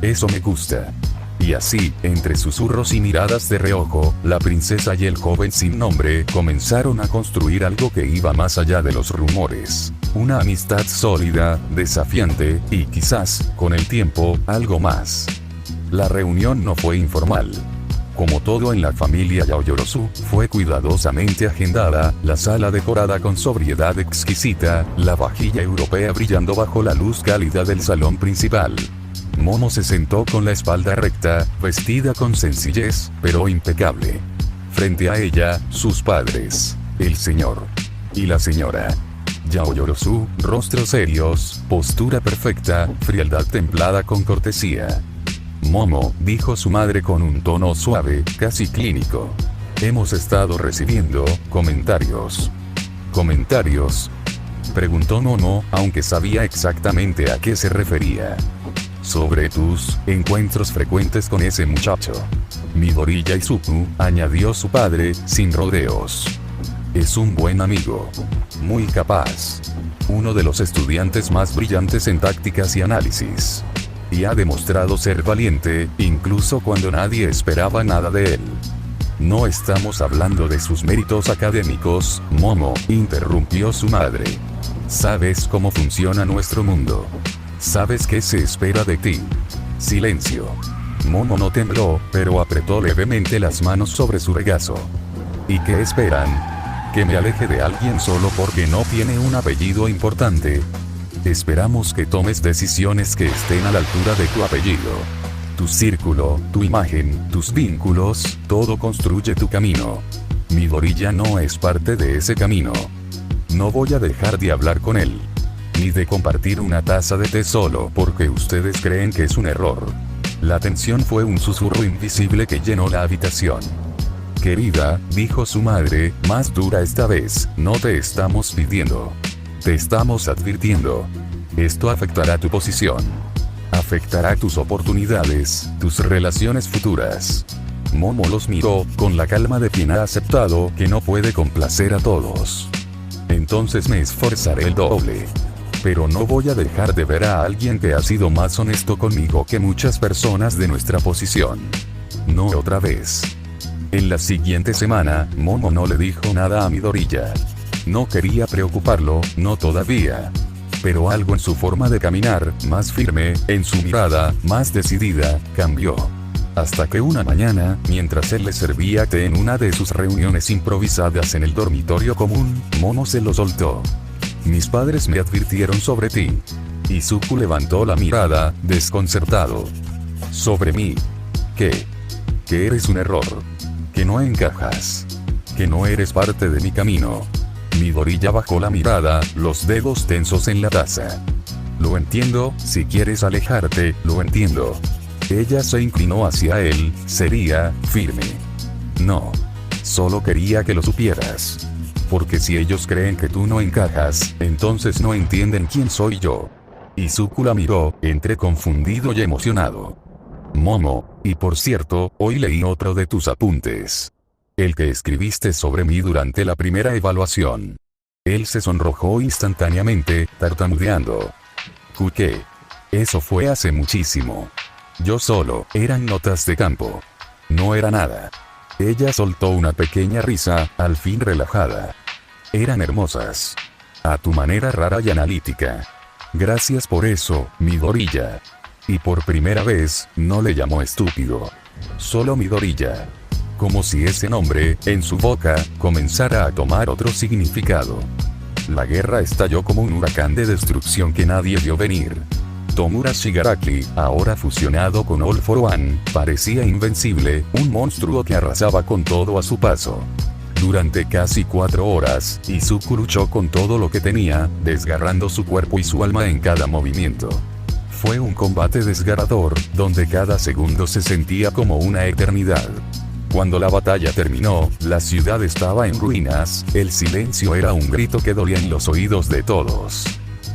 Eso me gusta. Y así, entre susurros y miradas de reojo, la princesa y el joven sin nombre comenzaron a construir algo que iba más allá de los rumores. Una amistad sólida, desafiante, y quizás, con el tiempo, algo más. La reunión no fue informal. Como todo en la familia Yaoyorozu, fue cuidadosamente agendada, la sala decorada con sobriedad exquisita, la vajilla europea brillando bajo la luz cálida del salón principal. Momo se sentó con la espalda recta, vestida con sencillez, pero impecable. Frente a ella, sus padres, el señor y la señora Yaoyorozu, rostros serios, postura perfecta, frialdad templada con cortesía. Momo, dijo su madre con un tono suave, casi clínico. Hemos estado recibiendo comentarios. ¿Comentarios? Preguntó Momo, aunque sabía exactamente a qué se refería. Sobre tus encuentros frecuentes con ese muchacho. Midoriya Izuku, añadió su padre, sin rodeos. Es un buen amigo. Muy capaz. Uno de los estudiantes más brillantes en tácticas y análisis. Y ha demostrado ser valiente, incluso cuando nadie esperaba nada de él. No estamos hablando de sus méritos académicos, Momo, interrumpió su madre. Sabes cómo funciona nuestro mundo. Sabes qué se espera de ti. Silencio. Momo no tembló, pero apretó levemente las manos sobre su regazo. ¿Y qué esperan? ¿Que me aleje de alguien solo porque no tiene un apellido importante? Esperamos que tomes decisiones que estén a la altura de tu apellido. Tu círculo, tu imagen, tus vínculos, todo construye tu camino. Midoriya no es parte de ese camino. No voy a dejar de hablar con él. Ni de compartir una taza de té solo porque ustedes creen que es un error. La tensión fue un susurro invisible que llenó la habitación. Querida, dijo su madre, más dura esta vez, no te estamos pidiendo. Te estamos advirtiendo. Esto afectará tu posición. Afectará tus oportunidades, tus relaciones futuras. Momo los miró, con la calma de quien ha aceptado que no puede complacer a todos. Entonces me esforzaré el doble. Pero no voy a dejar de ver a alguien que ha sido más honesto conmigo que muchas personas de nuestra posición. No otra vez. En la siguiente semana, Momo no le dijo nada a Midoriya. No quería preocuparlo, no todavía. Pero algo en su forma de caminar, más firme, en su mirada, más decidida, cambió. Hasta que una mañana, mientras él le servía té en una de sus reuniones improvisadas en el dormitorio común, Momo se lo soltó. Mis padres me advirtieron sobre ti. Izuku levantó la mirada, desconcertado. ¿Sobre mí? ¿Qué? Que eres un error. Que no encajas. Que no eres parte de mi camino. Midoriya bajó la mirada, los dedos tensos en la taza. Lo entiendo, si quieres alejarte, lo entiendo. Ella se inclinó hacia él, seria, firme. No. Solo quería que lo supieras. Porque si ellos creen que tú no encajas, entonces no entienden quién soy yo. Izuku la miró, entre confundido y emocionado. Momo, y por cierto, hoy leí otro de tus apuntes. El que escribiste sobre mí durante la primera evaluación. Él se sonrojó instantáneamente, tartamudeando. ¿Qué? Eso fue hace muchísimo. Yo solo, eran notas de campo. No era nada. Ella soltó una pequeña risa, al fin relajada. Eran hermosas. A tu manera rara y analítica. Gracias por eso, Midoriya. Y por primera vez, no le llamó estúpido. Solo Midoriya. Como si ese nombre, en su boca, comenzara a tomar otro significado. La guerra estalló como un huracán de destrucción que nadie vio venir. Tomura Shigaraki, ahora fusionado con All for One, parecía invencible, un monstruo que arrasaba con todo a su paso. Durante casi 4 horas, Izuku luchó con todo lo que tenía, desgarrando su cuerpo y su alma en cada movimiento. Fue un combate desgarrador, donde cada segundo se sentía como una eternidad. Cuando la batalla terminó, la ciudad estaba en ruinas, el silencio era un grito que dolía en los oídos de todos.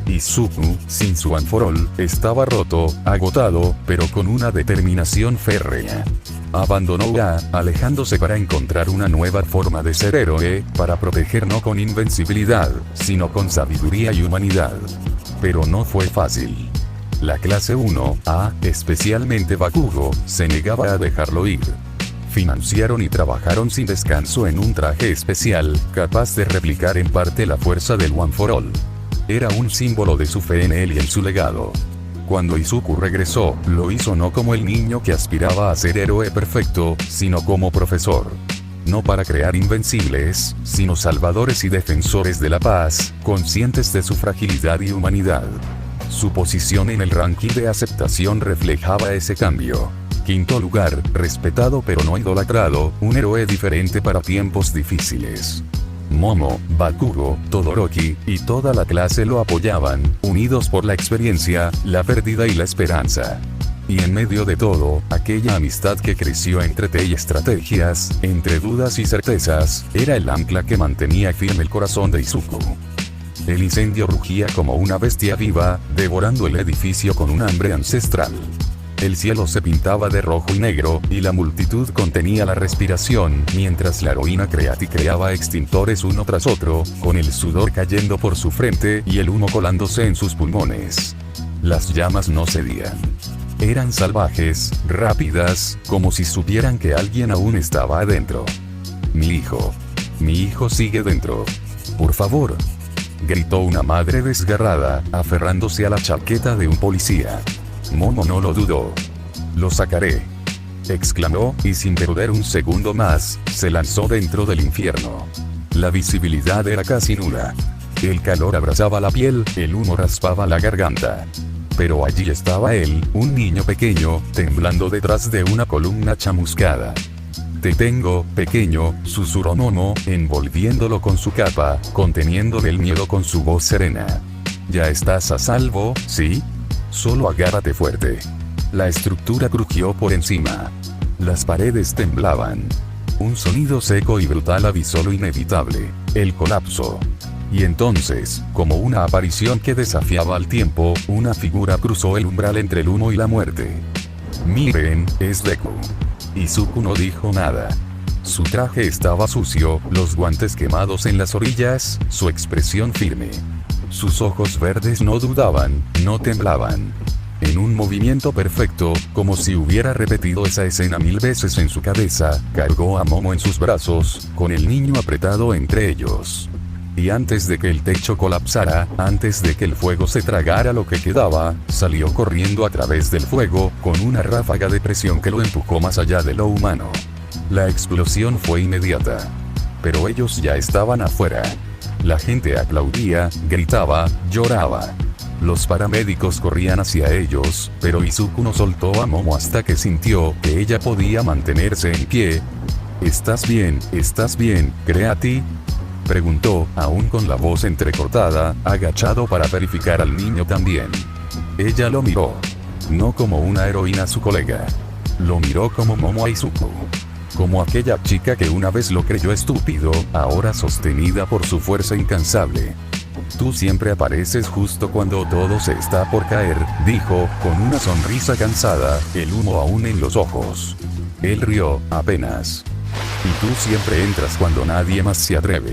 Izuku, sin su One for All, estaba roto, agotado, pero con una determinación férrea. Abandonó a, alejándose para encontrar una nueva forma de ser héroe, para proteger no con invencibilidad, sino con sabiduría y humanidad. Pero no fue fácil. La clase 1A, especialmente Bakugo, se negaba a dejarlo ir. Financiaron y trabajaron sin descanso en un traje especial, capaz de replicar en parte la fuerza del One for All. Era un símbolo de su fe en él y en su legado. Cuando Izuku regresó, lo hizo no como el niño que aspiraba a ser héroe perfecto, sino como profesor. No para crear invencibles, sino salvadores y defensores de la paz, conscientes de su fragilidad y humanidad. Su posición en el ranking de aceptación reflejaba ese cambio. 5º lugar, respetado pero no idolatrado, un héroe diferente para tiempos difíciles. Momo, Bakugo, Todoroki, y toda la clase lo apoyaban, unidos por la experiencia, la pérdida y la esperanza. Y en medio de todo, aquella amistad que creció entre té y estrategias, entre dudas y certezas, era el ancla que mantenía firme el corazón de Izuku. El incendio rugía como una bestia viva, devorando el edificio con un hambre ancestral. El cielo se pintaba de rojo y negro, y la multitud contenía la respiración, mientras la heroína creaba extintores uno tras otro, con el sudor cayendo por su frente y el humo colándose en sus pulmones. Las llamas no cedían. Eran salvajes, rápidas, como si supieran que alguien aún estaba adentro. Mi hijo sigue dentro. Por favor. Gritó una madre desgarrada, aferrándose a la chaqueta de un policía. Momo no lo dudó. Lo sacaré. Exclamó, y sin perder un segundo más, se lanzó dentro del infierno. La visibilidad era casi nula. El calor abrasaba la piel, el humo raspaba la garganta. Pero allí estaba él, un niño pequeño, temblando detrás de una columna chamuscada. Te tengo, pequeño, susurró Momo, envolviéndolo con su capa, conteniéndole el miedo con su voz serena. ¿Ya estás a salvo, sí? Solo agárrate fuerte. La estructura crujió por encima. Las paredes temblaban. Un sonido seco y brutal avisó lo inevitable: el colapso. Y entonces, como una aparición que desafiaba al tiempo, una figura cruzó el umbral entre el humo y la muerte. Miren, es Deku. Izuku no dijo nada. Su traje estaba sucio, los guantes quemados en las orillas, su expresión firme. Sus ojos verdes no dudaban, no temblaban. En un movimiento perfecto, como si hubiera repetido esa escena 1000 veces en su cabeza, cargó a Momo en sus brazos, con el niño apretado entre ellos. Y antes de que el techo colapsara, antes de que el fuego se tragara lo que quedaba, salió corriendo a través del fuego, con una ráfaga de presión que lo empujó más allá de lo humano. La explosión fue inmediata. Pero ellos ya estaban afuera. La gente aplaudía, gritaba, lloraba. Los paramédicos corrían hacia ellos, pero Izuku no soltó a Momo hasta que sintió que ella podía mantenerse en pie. ¿Estás bien, Creati?, preguntó, aún con la voz entrecortada, agachado para verificar al niño también. Ella lo miró. No como una heroína a su colega. Lo miró como Momo a Izuku. Como aquella chica que una vez lo creyó estúpido, ahora sostenida por su fuerza incansable. Tú siempre apareces justo cuando todo se está por caer, dijo, con una sonrisa cansada, el humo aún en los ojos. Él rió, apenas. Y tú siempre entras cuando nadie más se atreve.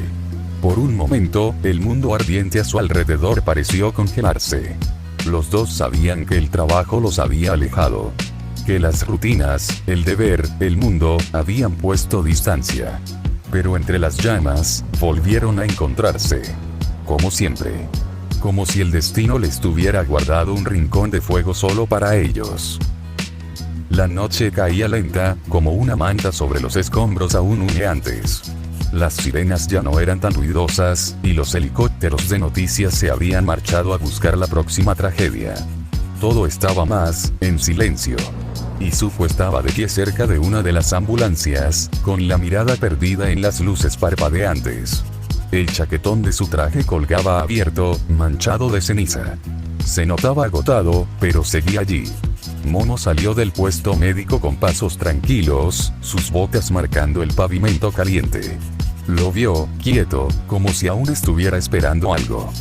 Por un momento, el mundo ardiente a su alrededor pareció congelarse. Los dos sabían que el trabajo los había alejado. Que las rutinas, el deber, el mundo, habían puesto distancia. Pero entre las llamas, volvieron a encontrarse. Como siempre. Como si el destino les tuviera guardado un rincón de fuego solo para ellos. La noche caía lenta, como una manta sobre los escombros aún humeantes. Las sirenas ya no eran tan ruidosas, y los helicópteros de noticias se habían marchado a buscar la próxima tragedia. Todo estaba más, en silencio. Izuku estaba de pie cerca de una de las ambulancias, con la mirada perdida en las luces parpadeantes. El chaquetón de su traje colgaba abierto, manchado de ceniza. Se notaba agotado, pero seguía allí. Momo salió del puesto médico con pasos tranquilos, sus botas marcando el pavimento caliente. Lo vio, quieto, como si aún estuviera esperando algo.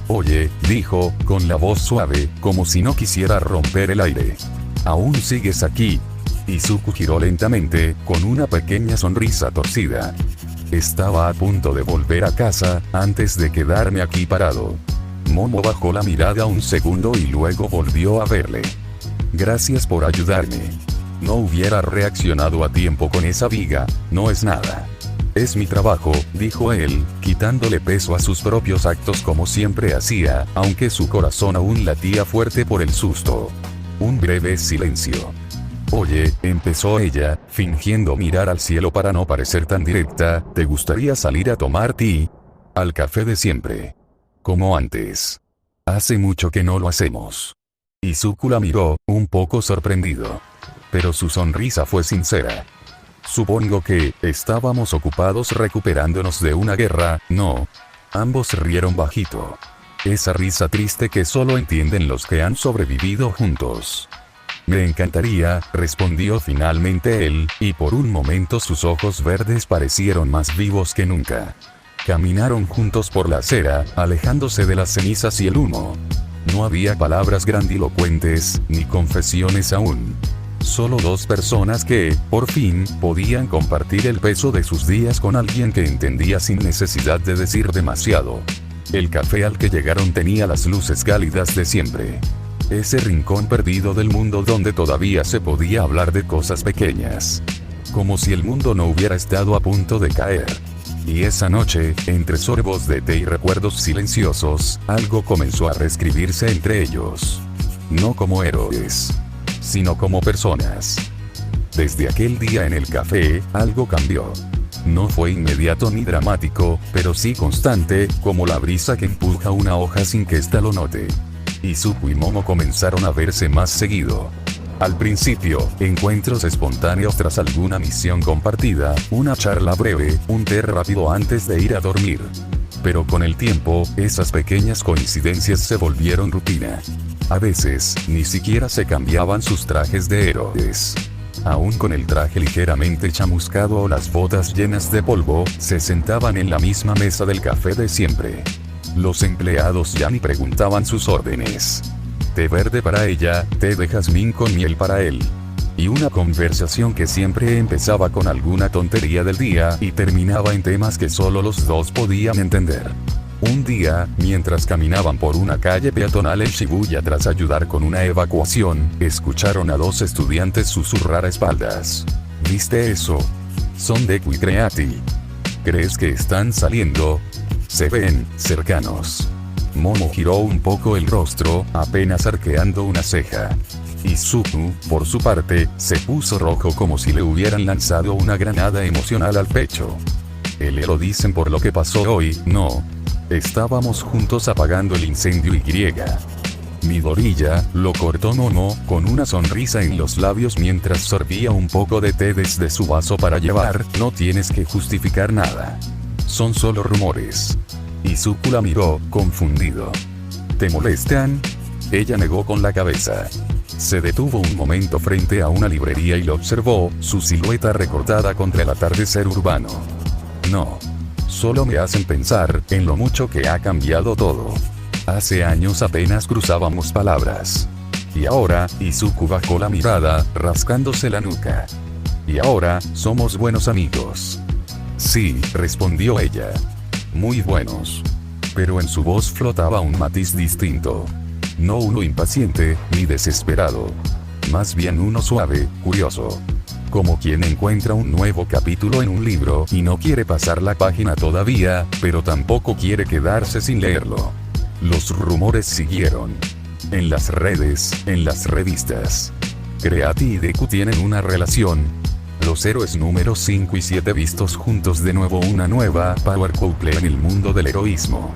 Oye, dijo, con la voz suave, como si no quisiera romper el aire. ¿Aún sigues aquí? Izuku giró lentamente, con una pequeña sonrisa torcida. Estaba a punto de volver a casa, antes de quedarme aquí parado. Momo bajó la mirada un segundo y luego volvió a verle. Gracias por ayudarme. No hubiera reaccionado a tiempo con esa viga, no es nada. Es mi trabajo, dijo él, quitándole peso a sus propios actos como siempre hacía, aunque su corazón aún latía fuerte por el susto. Un breve silencio. Oye, empezó ella, fingiendo mirar al cielo para no parecer tan directa, ¿te gustaría salir a tomar té? Al café de siempre. Como antes. Hace mucho que no lo hacemos. Izuku la miró, un poco sorprendido. Pero su sonrisa fue sincera. Supongo que, estábamos ocupados recuperándonos de una guerra, ¿no? Ambos rieron bajito. Esa risa triste que solo entienden los que han sobrevivido juntos. Me encantaría, respondió finalmente él, y por un momento sus ojos verdes parecieron más vivos que nunca. Caminaron juntos por la acera, alejándose de las cenizas y el humo. No había palabras grandilocuentes, ni confesiones aún. Solo dos personas que, por fin, podían compartir el peso de sus días con alguien que entendía sin necesidad de decir demasiado. El café al que llegaron tenía las luces cálidas de siempre. Ese rincón perdido del mundo donde todavía se podía hablar de cosas pequeñas. Como si el mundo no hubiera estado a punto de caer. Y esa noche, entre sorbos de té y recuerdos silenciosos, algo comenzó a reescribirse entre ellos. No como héroes, sino como personas. Desde aquel día en el café, algo cambió. No fue inmediato ni dramático, pero sí constante, como la brisa que empuja una hoja sin que ésta lo note. Izuku y Momo comenzaron a verse más seguido. Al principio, encuentros espontáneos tras alguna misión compartida, una charla breve, un té rápido antes de ir a dormir. Pero con el tiempo, esas pequeñas coincidencias se volvieron rutina. A veces, ni siquiera se cambiaban sus trajes de héroes. aún con el traje ligeramente chamuscado o las botas llenas de polvo, se sentaban en la misma mesa del café de siempre. Los empleados ya ni preguntaban sus órdenes. Té verde para ella, té de jazmín con miel para él. Y una conversación que siempre empezaba con alguna tontería del día y terminaba en temas que solo los dos podían entender. Un día, mientras caminaban por una calle peatonal en Shibuya tras ayudar con una evacuación, escucharon a dos estudiantes susurrar a espaldas. ¿Viste eso? Son Deku y Creati. ¿Crees que están saliendo? Se ven cercanos. Momo giró un poco el rostro, apenas arqueando una ceja. Izuku, por su parte, se puso rojo como si le hubieran lanzado una granada emocional al pecho. Lo dicen por lo que pasó hoy, no. Estábamos juntos apagando el incendio y. Midoriya, lo cortó Momo, con una sonrisa en los labios mientras sorbía un poco de té desde su vaso para llevar. No tienes que justificar nada. Son solo rumores. Izuku la miró, confundido. ¿Te molestan? Ella negó con la cabeza. Se detuvo un momento frente a una librería y lo observó, su silueta recortada contra el atardecer urbano. No. Solo me hacen pensar en lo mucho que ha cambiado todo. Hace años apenas cruzábamos palabras. Y ahora, Izuku bajó la mirada, rascándose la nuca. Y ahora, somos buenos amigos. Sí, respondió ella. Muy buenos. Pero en su voz flotaba un matiz distinto. No uno impaciente, ni desesperado. Más bien uno suave, curioso. Como quien encuentra un nuevo capítulo en un libro y no quiere pasar la página todavía, pero tampoco quiere quedarse sin leerlo. Los rumores siguieron. En las redes, en las revistas. Creati y Deku tienen una relación. Los héroes números 5 y 7 vistos juntos de nuevo, una nueva power couple en el mundo del heroísmo.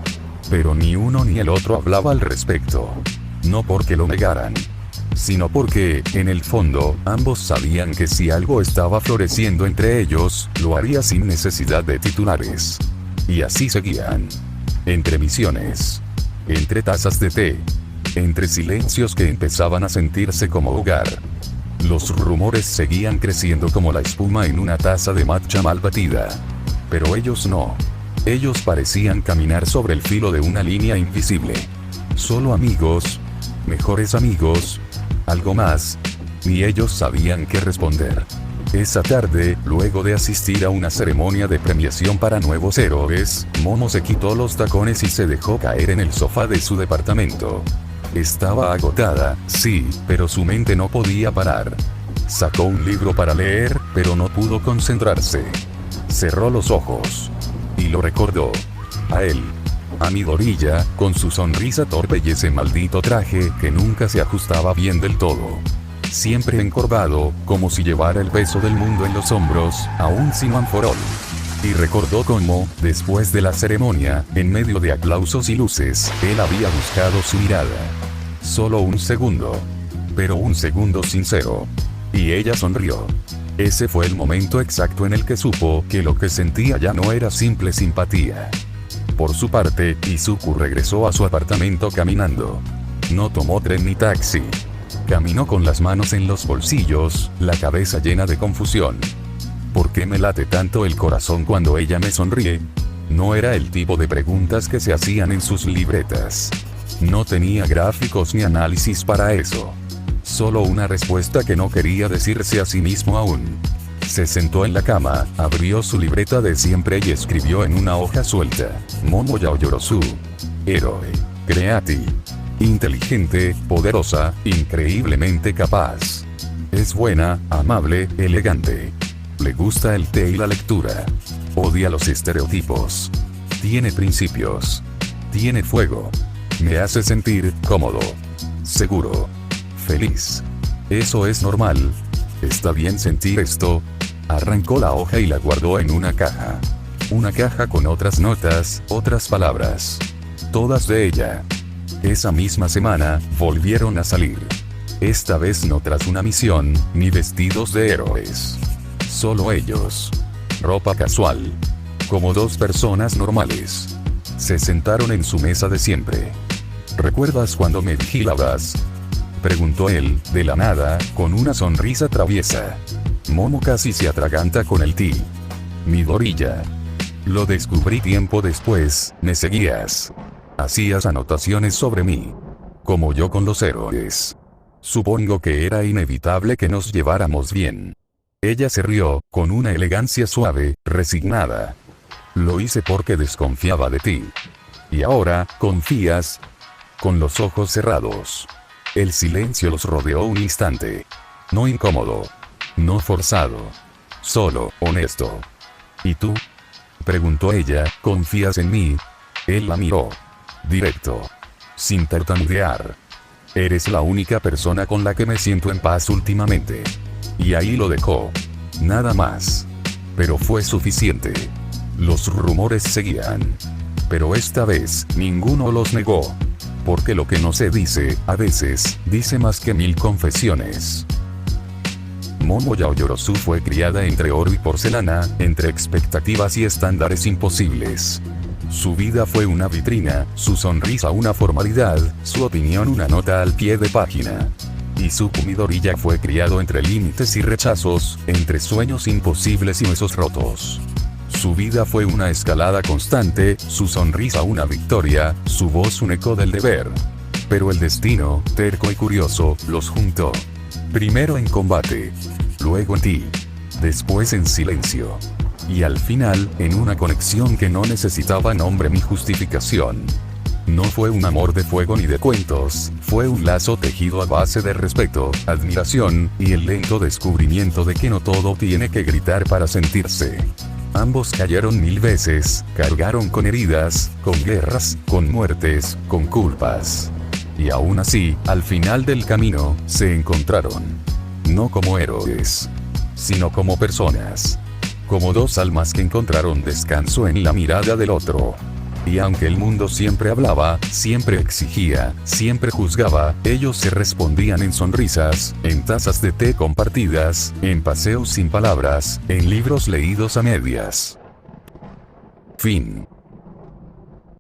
Pero ni uno ni el otro hablaba al respecto. No porque lo negaran, sino porque, en el fondo, ambos sabían que si algo estaba floreciendo entre ellos, lo haría sin necesidad de titulares. Y así seguían. Entre misiones. Entre tazas de té. Entre silencios que empezaban a sentirse como hogar. Los rumores seguían creciendo como la espuma en una taza de matcha mal batida. Pero ellos no. Ellos parecían caminar sobre el filo de una línea invisible. Solo amigos. Mejores amigos. Algo más. Ni ellos sabían qué responder. Esa tarde, luego de asistir a una ceremonia de premiación para nuevos héroes, Momo se quitó los tacones y se dejó caer en el sofá de su departamento. Estaba agotada, sí, pero su mente no podía parar. Sacó un libro para leer, pero no pudo concentrarse. Cerró los ojos. Y lo recordó. A él. A Midoriya, con su sonrisa torpe y ese maldito traje que nunca se ajustaba bien del todo. Siempre encorvado, como si llevara el peso del mundo en los hombros, aún sin anforol. Y recordó cómo, después de la ceremonia, en medio de aplausos y luces, él había buscado su mirada. Solo un segundo. Pero un segundo sincero. Y ella sonrió. Ese fue el momento exacto en el que supo que lo que sentía ya no era simple simpatía. Por su parte, Izuku regresó a su apartamento caminando. No tomó tren ni taxi. Caminó con las manos en los bolsillos, la cabeza llena de confusión. ¿Por qué me late tanto el corazón cuando ella me sonríe? No era el tipo de preguntas que se hacían en sus libretas. No tenía gráficos ni análisis para eso. Solo una respuesta que no quería decirse a sí mismo aún. Se sentó en la cama, abrió su libreta de siempre y escribió en una hoja suelta: Momo Yaoyorozu. Héroe. Creati. Inteligente, poderosa, increíblemente capaz. Es buena, amable, elegante. Le gusta el té y la lectura. Odia los estereotipos. Tiene principios. Tiene fuego. Me hace sentir cómodo. Seguro. Feliz. Eso es normal. ¿Está bien sentir esto? Arrancó la hoja y la guardó en una caja. Una caja con otras notas, otras palabras. Todas de ella. Esa misma semana, volvieron a salir. Esta vez no tras una misión, ni vestidos de héroes. Solo ellos. Ropa casual. Como dos personas normales. Se sentaron en su mesa de siempre. ¿Recuerdas cuando me vigilabas?, preguntó él, de la nada, con una sonrisa traviesa. Momo casi se atraganta con el ti. Midoriya. Lo descubrí tiempo después, me seguías. Hacías anotaciones sobre mí. Como yo con los héroes. Supongo que era inevitable que nos lleváramos bien. Ella se rió, con una elegancia suave, resignada. Lo hice porque desconfiaba de ti. Y ahora, ¿confías? Con los ojos cerrados. El silencio los rodeó un instante. No incómodo. No forzado. Solo, honesto. ¿Y tú? Preguntó ella, ¿confías en mí? Él la miró. Directo. Sin tartamudear. Eres la única persona con la que me siento en paz últimamente. Y ahí lo dejó. Nada más. Pero fue suficiente. Los rumores seguían. Pero esta vez, ninguno los negó. Porque lo que no se dice, a veces, dice más que 1000 confesiones. Momo Yaoyorozu fue criada entre oro y porcelana, entre expectativas y estándares imposibles. Su vida fue una vitrina, su sonrisa una formalidad, su opinión una nota al pie de página. Izuku Midoriya fue criado entre límites y rechazos, entre sueños imposibles y huesos rotos. Su vida fue una escalada constante, su sonrisa una victoria, su voz un eco del deber. Pero el destino, terco y curioso, los juntó. Primero en combate. Luego en ti. Después en silencio. Y al final, en una conexión que no necesitaba nombre ni justificación. No fue un amor de fuego ni de cuentos, fue un lazo tejido a base de respeto, admiración, y el lento descubrimiento de que no todo tiene que gritar para sentirse. Ambos cayeron 1000 veces, cargaron con heridas, con guerras, con muertes, con culpas. Y aún así, al final del camino, se encontraron. No como héroes, sino como personas. Como dos almas que encontraron descanso en la mirada del otro. Y aunque el mundo siempre hablaba, siempre exigía, siempre juzgaba, ellos se respondían en sonrisas, en tazas de té compartidas, en paseos sin palabras, en libros leídos a medias. Fin.